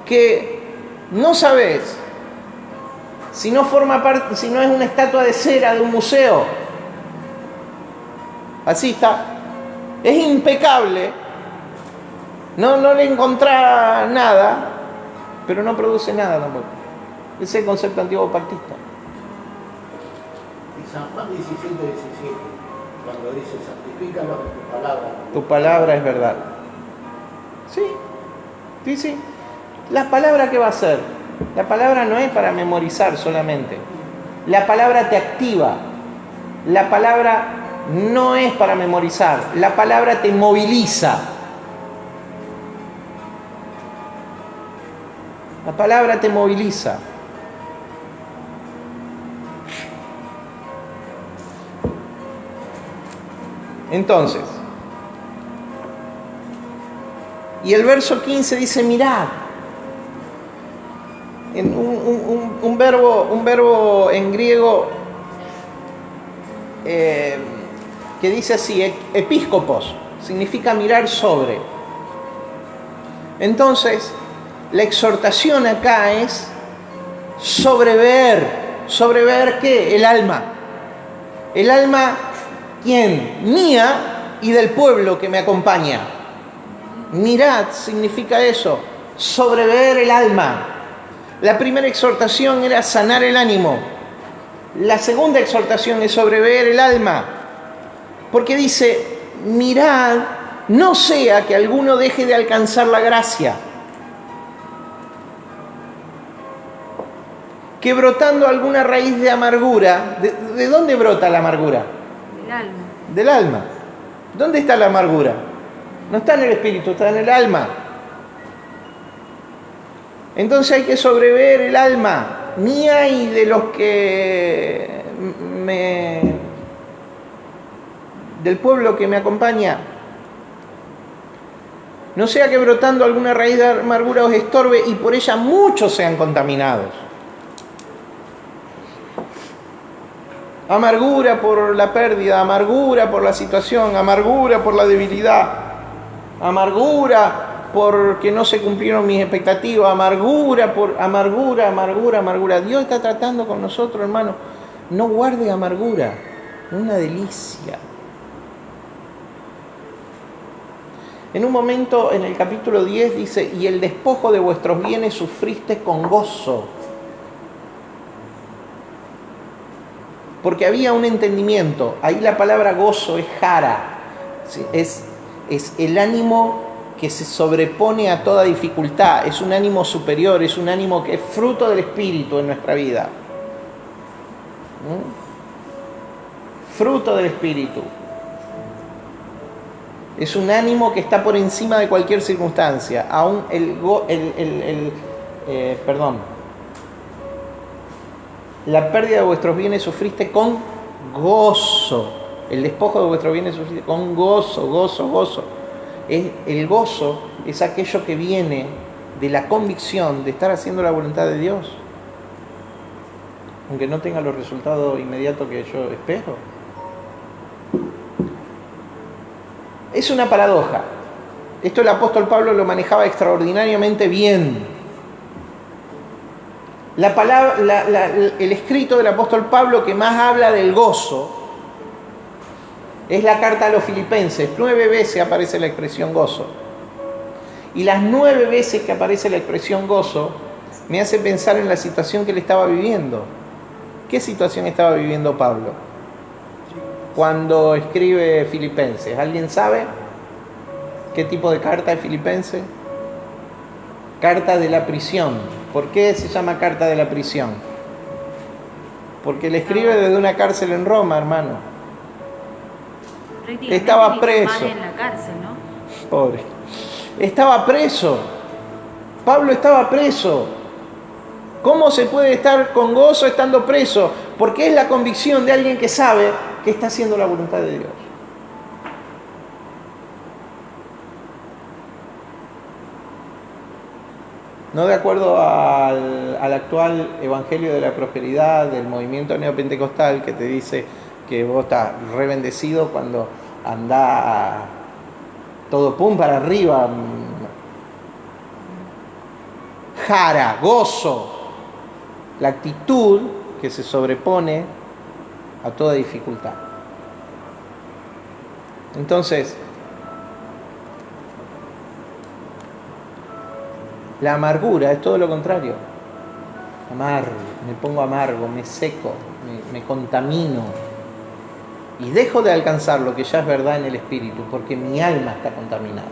que no sabes si no forma parte, si no es una estatua de cera de un museo. Así está. Es impecable, No le encontrá nada, pero no produce nada tampoco. Ese es el concepto antiguo pactista. Y San Juan 17:17, cuando dice, santifícalos en tu palabra. Tu palabra es verdad. Sí. La palabra, ¿qué va a hacer? La palabra no es para memorizar solamente. La palabra te activa. La palabra no es para memorizar. La palabra te moviliza. La palabra te moviliza. Entonces, y el verso 15 dice, mirad. En un verbo en griego que dice así, episcopos, significa mirar sobre. Entonces, la exhortación acá es sobrever. ¿Sobrever qué? El alma. El alma, ¿quién? Mía y del pueblo que me acompaña. Mirad significa eso, sobrever el alma. La primera exhortación era sanar el ánimo. La segunda exhortación es sobrever el alma. Porque dice, mirad, no sea que alguno deje de alcanzar la gracia. Que brotando alguna raíz de amargura, ¿de dónde brota la amargura? Del alma. Del alma. ¿Dónde está la amargura? No está en el espíritu, está en el alma. Entonces hay que sobrever el alma mía y de los que del pueblo que me acompaña. No sea que brotando alguna raíz de amargura os estorbe y por ella muchos sean contaminados. Amargura por la pérdida, amargura por la situación, amargura por la debilidad, amargura porque no se cumplieron mis expectativas, amargura. Dios está tratando con nosotros, hermano. No guarde amargura, es una delicia. En un momento, en el capítulo 10 dice, y el despojo de vuestros bienes sufriste con gozo. Porque había un entendimiento. Ahí la palabra gozo es jara. Es el ánimo que se sobrepone a toda dificultad. Es un ánimo superior, es un ánimo que es fruto del Espíritu en nuestra vida. Fruto del Espíritu. Es un ánimo que está por encima de cualquier circunstancia. Aún la pérdida de vuestros bienes sufriste con gozo. El despojo de vuestros bienes sufriste con gozo. El gozo es aquello que viene de la convicción de estar haciendo la voluntad de Dios. Aunque no tenga los resultados inmediatos que yo espero. Es una paradoja. Esto el apóstol Pablo lo manejaba extraordinariamente bien. El escrito del apóstol Pablo que más habla del gozo es la carta a los Filipenses. 9 veces aparece la expresión gozo. Y las 9 veces que aparece la expresión gozo me hace pensar en la situación que él estaba viviendo. ¿Qué situación estaba viviendo Pablo cuando escribe Filipenses? ¿Alguien sabe qué tipo de carta es Filipenses? Carta de la prisión. ¿Por qué se llama carta de la prisión? Porque le escribe desde una cárcel en Roma, hermano. Estaba preso. En la cárcel, ¿no? Pobre. Estaba preso. Pablo estaba preso. ¿Cómo se puede estar con gozo estando preso? Porque es la convicción de alguien que sabe que está haciendo la voluntad de Dios. No de acuerdo al actual evangelio de la prosperidad del movimiento neopentecostal que te dice que vos estás re bendecido cuando andás todo pum para arriba. Jara, gozo. La actitud que se sobrepone a toda dificultad. La amargura es todo lo contrario. Amargo, me pongo amargo, me seco, me contamino. Y dejo de alcanzar lo que ya es verdad en el espíritu, porque mi alma está contaminada.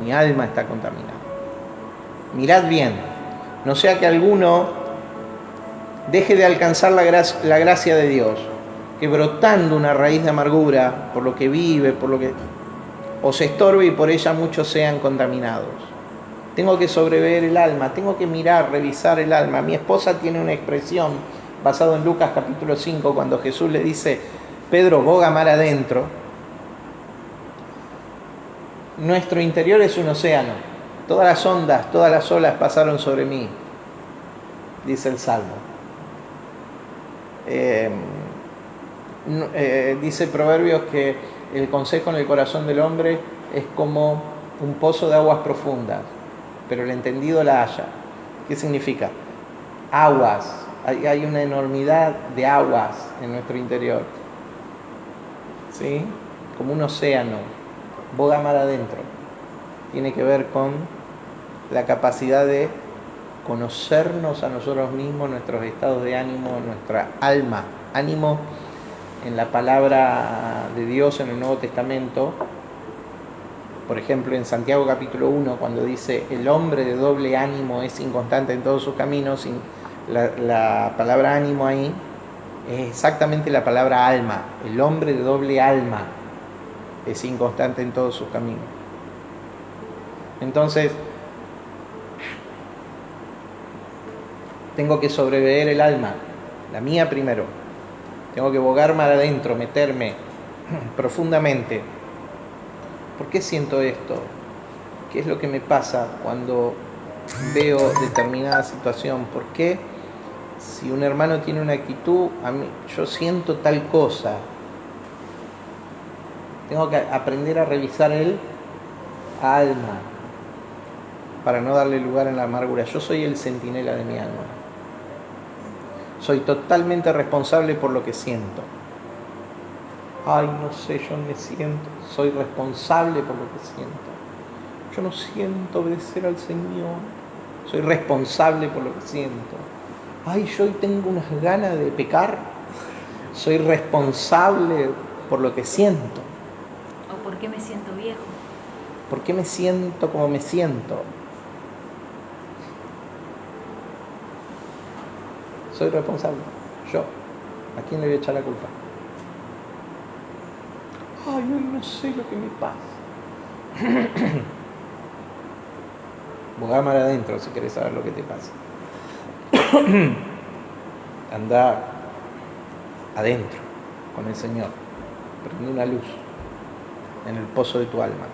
Mi alma está contaminada. Mirad bien, no sea que alguno deje de alcanzar la gracia de Dios, que brotando una raíz de amargura por lo que vive, o se estorbe y por ella muchos sean contaminados. Tengo que sobrever el alma, tengo que mirar, revisar el alma. Mi esposa tiene una expresión basada en Lucas capítulo 5, cuando Jesús le dice: Pedro, boga mar adentro. Nuestro interior es un océano. Todas las ondas, todas las olas pasaron sobre mí, dice el Salmo. Dice Proverbios que el consejo en el corazón del hombre es como un pozo de aguas profundas, pero el entendido la halla. ¿Qué significa? Aguas. Hay una enormidad de aguas en nuestro interior, ¿sí? Como un océano, boga mar adentro. Tiene que ver con la capacidad de conocernos a nosotros mismos, nuestros estados de ánimo, nuestra alma. Ánimo, en la palabra de Dios en el Nuevo Testamento, por ejemplo en Santiago capítulo 1, cuando dice: el hombre de doble ánimo es inconstante en todos sus caminos. La palabra ánimo ahí es exactamente la palabra alma. El hombre de doble alma es inconstante en todos sus caminos. Entonces, tengo que sobreveer el alma, la mía primero. Tengo que bogar mar adentro, meterme profundamente. ¿Por qué siento esto? ¿Qué es lo que me pasa cuando veo determinada situación? ¿Por qué, si un hermano tiene una actitud, yo siento tal cosa? Tengo que aprender a revisar el alma para no darle lugar a la amargura. Yo soy el centinela de mi alma. Soy totalmente responsable por lo que siento. Ay, no sé, yo me siento. Soy responsable por lo que siento. Yo no siento obedecer al Señor. Soy responsable por lo que siento. Ay, yo hoy tengo unas ganas de pecar. Soy responsable por lo que siento. ¿O por qué me siento viejo? ¿Por qué me siento como me siento? Soy responsable. Yo. ¿A quién le voy a echar la culpa? Ay, hoy no sé lo que me pasa. Boga mar adentro si querés saber lo que te pasa. Anda adentro con el Señor. Prende una luz en el pozo de tu alma.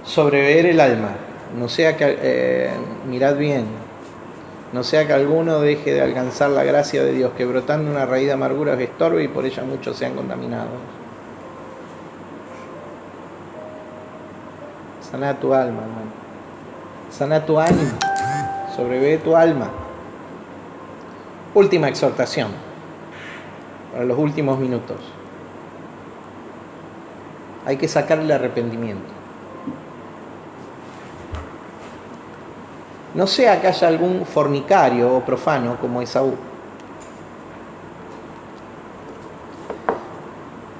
Sobreveer el alma. No sea que, mirad bien, no sea que alguno deje de alcanzar la gracia de Dios, que brotando una raíz de amargura os estorbe y por ella muchos sean contaminados. Sana tu alma, hermano. Sana tu ánimo. Sobrevive tu alma. Última exhortación para los últimos minutos. Hay que sacar el arrepentimiento. No sea que haya algún fornicario o profano como Esaú.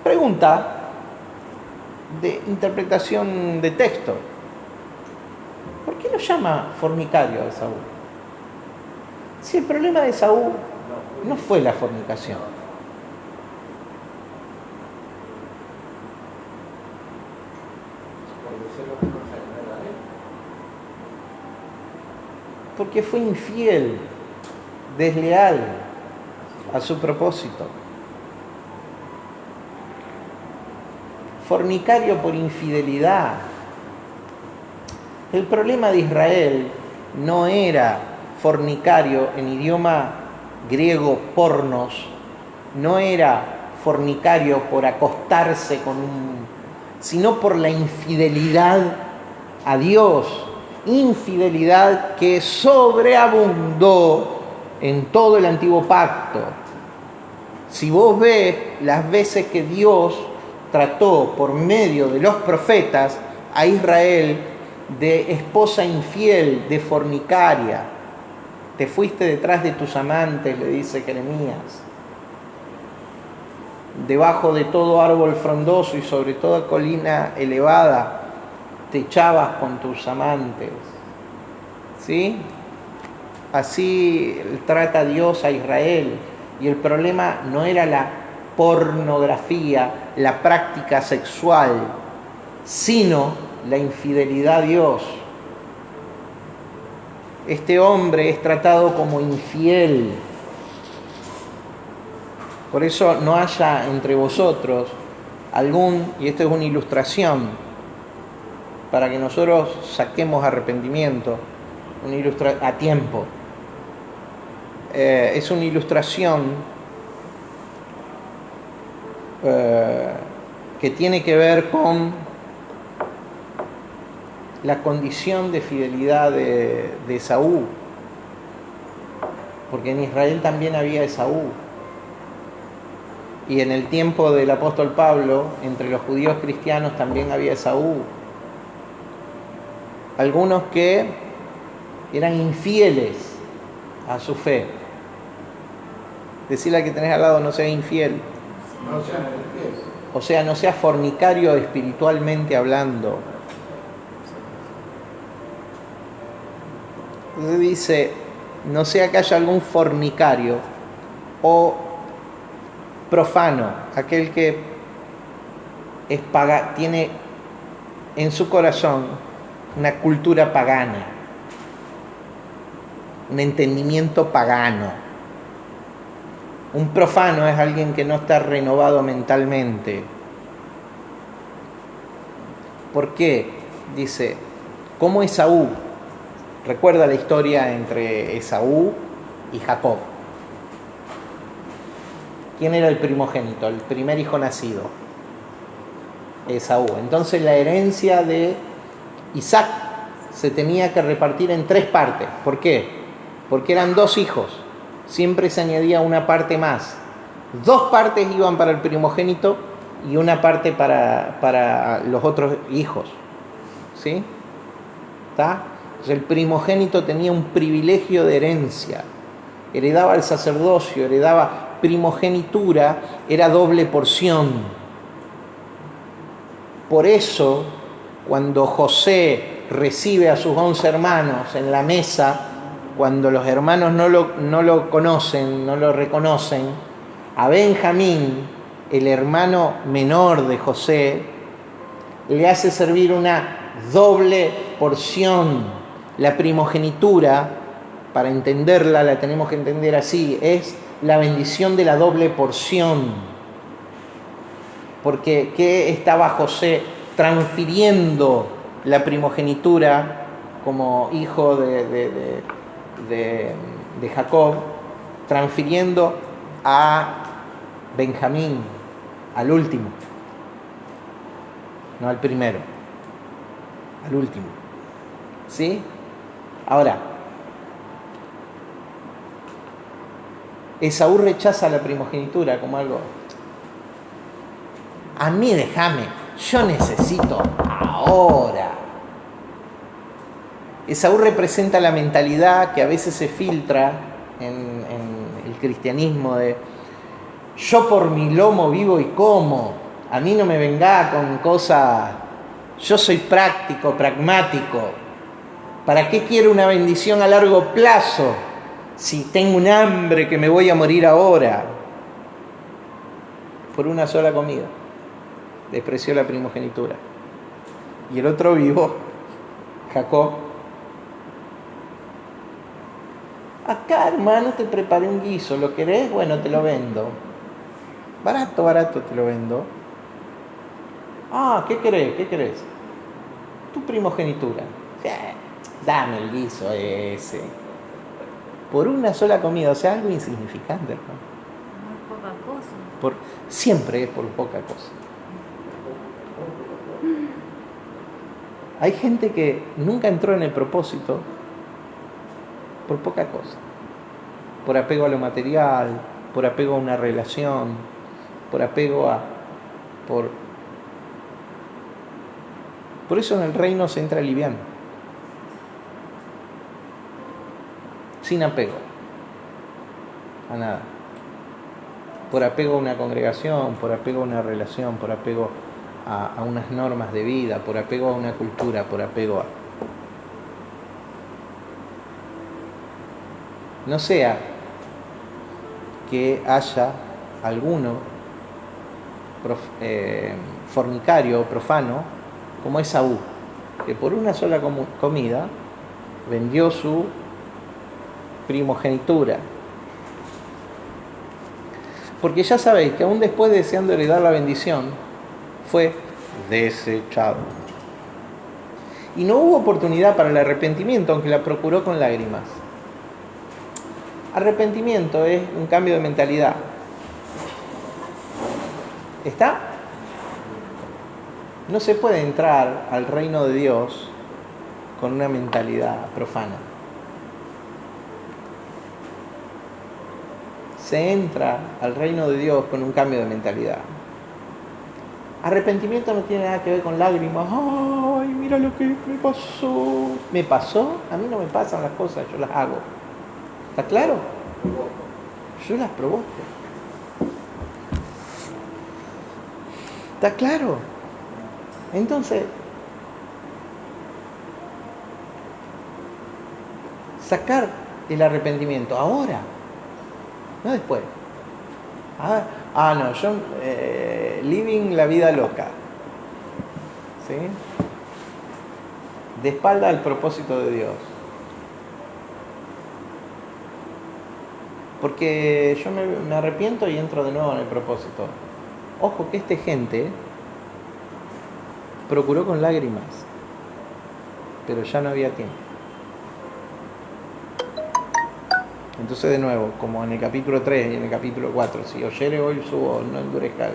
Pregunta de interpretación de texto. ¿Por qué lo llama fornicario a Esaú? Si el problema de Esaú no fue la fornicación. Porque fue infiel, desleal a su propósito. Fornicario por infidelidad. El problema de Israel no era fornicario en idioma griego pornos, no era fornicario por acostarse con sino por la infidelidad a Dios. Infidelidad que sobreabundó en todo el antiguo pacto. Si vos ves las veces que Dios trató por medio de los profetas a Israel de esposa infiel, de fornicaria. Te fuiste detrás de tus amantes, le dice Jeremías. Debajo de todo árbol frondoso y sobre toda colina elevada te echabas con tus amantes. ¿Sí? Así trata Dios a Israel. Y el problema no era la pornografía, la práctica sexual, sino la infidelidad a Dios. Este hombre es tratado como infiel. Por eso no haya entre vosotros algún, y esto es una ilustración, para que nosotros saquemos arrepentimiento, a tiempo. Es una ilustración que tiene que ver con la condición de fidelidad de Esaú, porque en Israel también había Esaú, y en el tiempo del apóstol Pablo, entre los judíos cristianos también había Esaú, algunos que eran infieles a su fe. Decirle al que tenés al lado, no sea infiel. No sean infieles. O sea, no sea fornicario espiritualmente hablando. Entonces dice, no sea que haya algún fornicario o profano, aquel que tiene en su corazón una cultura pagana, un entendimiento pagano. Un profano es alguien que no está renovado mentalmente. ¿Por qué? Dice, como Esaú. Recuerda la historia entre Esaú y Jacob. ¿Quién era el primogénito? El primer hijo nacido. Esaú. Entonces la herencia de Isaac se tenía que repartir en 3 partes. ¿Por qué? Porque eran 2 hijos. Siempre se añadía una parte más. 2 partes iban para el primogénito y una parte para los otros hijos. ¿Sí? ¿Está? Entonces el primogénito tenía un privilegio de herencia. Heredaba el sacerdocio, heredaba primogenitura, era doble porción. Por eso, cuando José recibe a sus 11 hermanos en la mesa, cuando los hermanos no lo conocen, no lo reconocen, a Benjamín, el hermano menor de José, le hace servir una doble porción. La primogenitura, para entenderla, la tenemos que entender así, es la bendición de la doble porción. Porque ¿qué estaba José transfiriendo la primogenitura como hijo de Jacob, transfiriendo a Benjamín, al último, no al primero, al último? ¿Sí? Ahora, Esaú rechaza la primogenitura como algo. A mí déjame, yo necesito ahora. Esaú representa la mentalidad que a veces se filtra en el cristianismo de yo por mi lomo vivo y como, a mí no me venga con cosas, yo soy práctico, pragmático. ¿Para qué quiero una bendición a largo plazo si tengo un hambre que me voy a morir ahora? Por una sola comida. Despreció la primogenitura. Y el otro vivo, Jacob. Acá, hermano, te preparé un guiso. ¿Lo querés? Bueno, te lo vendo. Barato te lo vendo. Ah, ¿qué querés? ¿Qué querés? Tu primogenitura. Dame el guiso ese. Por una sola comida, o sea, algo insignificante, hermano. Muy poca cosa. Siempre es por poca cosa. Hay gente que nunca entró en el propósito por poca cosa. Por apego a lo material, por apego a una relación, por apego Por eso en el reino se entra liviano, sin apego a nada. Por apego a una congregación, por apego a una relación, por apego a unas normas de vida, por apego a una cultura, por apego a... No sea que haya alguno fornicario o profano como Esaú, que por una sola comida vendió su primogenitura. Porque ya sabéis que aún después, deseando heredar la bendición, fue desechado. Y no hubo oportunidad para el arrepentimiento, aunque la procuró con lágrimas. Arrepentimiento es un cambio de mentalidad. ¿Está? No se puede entrar al reino de Dios con una mentalidad profana. Se entra al reino de Dios con un cambio de mentalidad. Arrepentimiento no tiene nada que ver con lágrimas. ¡Ay, mira lo que me pasó! ¿Me pasó? A mí no me pasan las cosas, yo las hago. ¿Está claro? Yo las provoco. ¿Está claro? Entonces, sacar el arrepentimiento ahora, no después. No, yo living la vida loca. ¿Sí? De espalda al propósito de Dios. Porque yo me arrepiento y entro de nuevo en el propósito. Ojo que esta gente procuró con lágrimas, pero ya no había tiempo. Entonces de nuevo, como en el capítulo 3 y en el capítulo 4, si oyere hoy su voz, no endurezca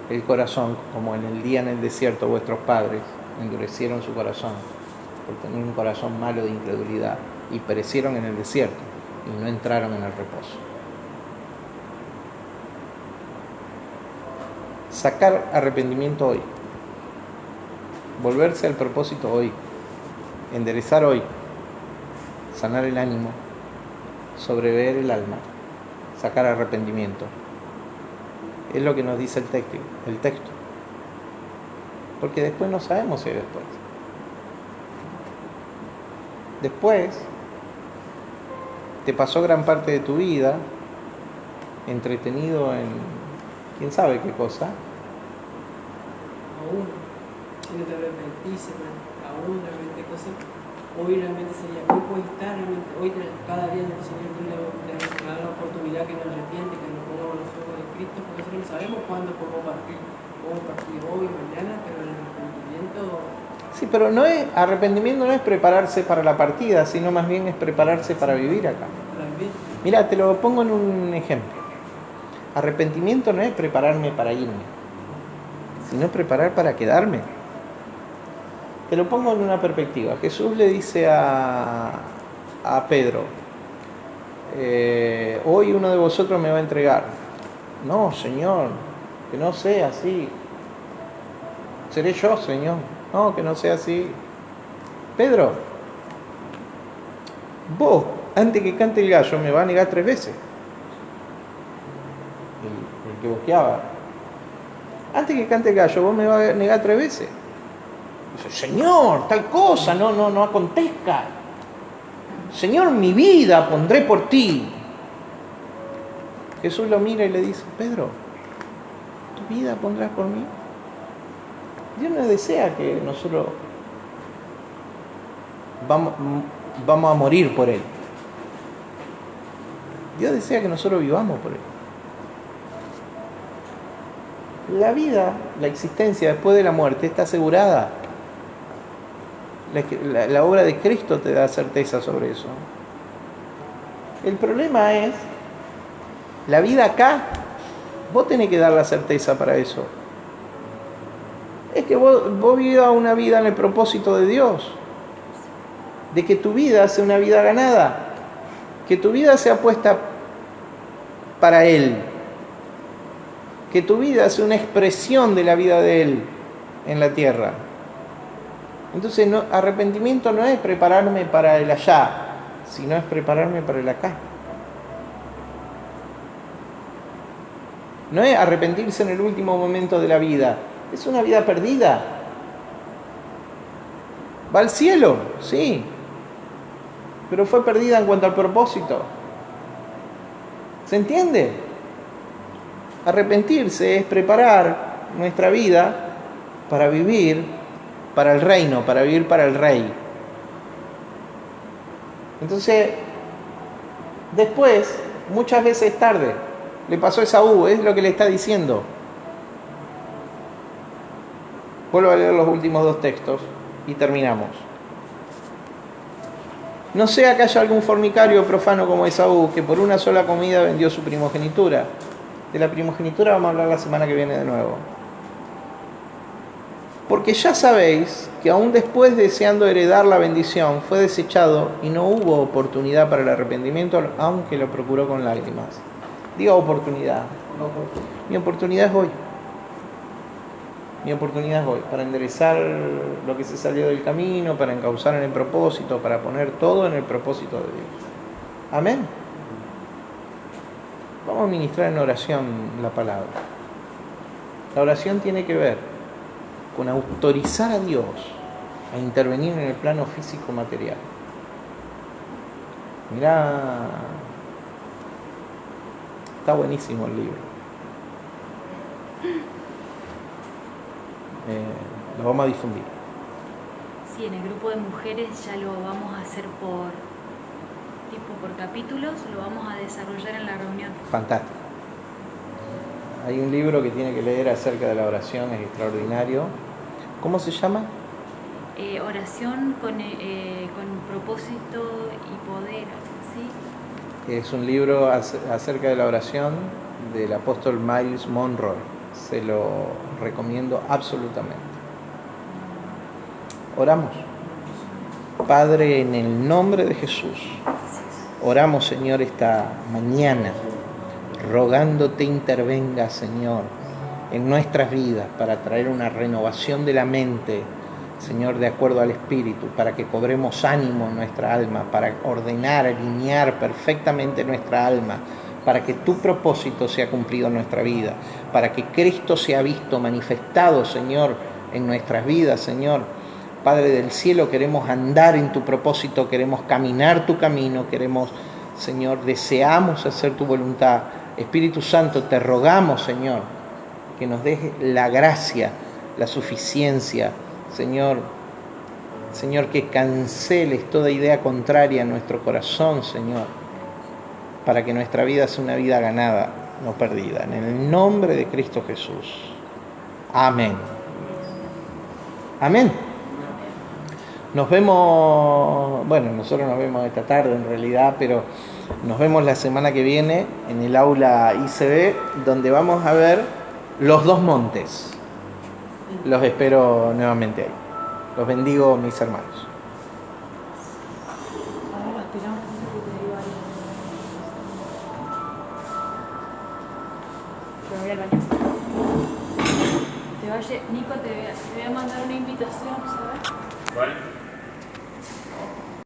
el corazón, como en el día en el desierto vuestros padres endurecieron su corazón, por tener un corazón malo de incredulidad, y perecieron en el desierto, y no entraron en el reposo. Sacar arrepentimiento hoy, volverse al propósito hoy, enderezar hoy, sanar el ánimo, sobrever el alma, sacar arrepentimiento. Es lo que nos dice el texto. Porque después no sabemos si hay después. Después te pasó gran parte de tu vida entretenido en quién sabe qué cosa. Aún, si no te arrepentís, aún realmente cosas, hoy realmente sería, hoy puede estar realmente, hoy cada día el Señor tiene la oportunidad que nos arrepiente, que nos pongamos los ojos de Cristo, porque nosotros no sabemos cuándo podemos partir hoy, mañana, pero el arrepentimiento... Sí, pero arrepentimiento no es prepararse para la partida, sino más bien es prepararse para vivir acá. Mira, te lo pongo en un ejemplo. Arrepentimiento no es prepararme para irme, sino preparar para quedarme. Te lo pongo en una perspectiva. Jesús le dice a Pedro, hoy uno de vosotros me va a entregar. No, Señor, que no sea así. Seré yo, Señor. No, que no sea así. Pedro, vos, antes que cante el gallo, me va a negar 3 veces. El que boqueaba. Antes que cante el gallo, vos me vas a negar 3 veces. Dice, Señor, tal cosa, no acontezca. Señor, mi vida pondré por ti. Jesús lo mira y le dice, Pedro, ¿tu vida pondrás por mí? Dios no desea que nosotros vamos a morir por Él. Dios desea que nosotros vivamos por Él. La vida, la existencia después de la muerte está asegurada. La obra de Cristo te da certeza sobre eso. El problema es, la vida acá, vos tenés que dar la certeza para eso. Es que vos vivas una vida en el propósito de Dios. De que tu vida sea una vida ganada. Que tu vida sea puesta para Él. Que tu vida sea una expresión de la vida de Él en la tierra. Entonces arrepentimiento no es prepararme para el allá, sino es prepararme para el acá. No es arrepentirse en el último momento de la vida, es una vida perdida. ¿Va al cielo? Sí, pero fue perdida en cuanto al propósito. ¿Se entiende? Arrepentirse es preparar nuestra vida para vivir para el reino, para vivir para el rey. Entonces, después, muchas veces tarde, le pasó a Esaú, es lo que le está diciendo. Vuelvo a leer los últimos dos textos y terminamos. No sea que haya algún fornicario profano como Esaú, que por una sola comida vendió su primogenitura. De la primogenitura vamos a hablar la semana que viene de nuevo. Porque ya sabéis que aún después deseando heredar la bendición, fue desechado y no hubo oportunidad para el arrepentimiento, aunque lo procuró con lágrimas. Diga oportunidad. Mi oportunidad es hoy. Mi oportunidad es hoy, para enderezar lo que se salió del camino, para encauzar en el propósito, para poner todo en el propósito de Dios. Amén. Vamos a ministrar en oración la palabra. La oración tiene que ver con autorizar a Dios a intervenir en el plano físico material. Mirá, está buenísimo el libro. Lo vamos a difundir. Sí, en el grupo de mujeres ya lo vamos a hacer por capítulos, lo vamos a desarrollar en la reunión. Fantástico. Hay un libro que tiene que leer acerca de la oración, es extraordinario. ¿Cómo se llama? Oración con propósito y poder, ¿sí? Es un libro acerca de la oración del apóstol Myles Monroe. Se lo recomiendo absolutamente. Oramos. Padre, en el nombre de Jesús, oramos, Señor, esta mañana, rogándote intervenga, Señor, en nuestras vidas para traer una renovación de la mente, Señor, de acuerdo al Espíritu, para que cobremos ánimo en nuestra alma, para ordenar, alinear perfectamente nuestra alma, para que tu propósito sea cumplido en nuestra vida, para que Cristo sea visto, manifestado, Señor, en nuestras vidas, Señor. Padre del cielo, queremos andar en tu propósito, queremos caminar tu camino, queremos, Señor, deseamos hacer tu voluntad. Espíritu Santo, te rogamos, Señor, que nos dejes la gracia, la suficiencia, Señor, que canceles toda idea contraria en nuestro corazón, Señor, para que nuestra vida sea una vida ganada, no perdida. En el nombre de Cristo Jesús. Amén. Amén. Nos vemos, nosotros nos vemos esta tarde en realidad, pero nos vemos la semana que viene en el aula ICB, donde vamos a ver los dos montes. Los espero nuevamente ahí. Los bendigo, mis hermanos. Nico, te voy a mandar una invitación, ¿sabes? Vale.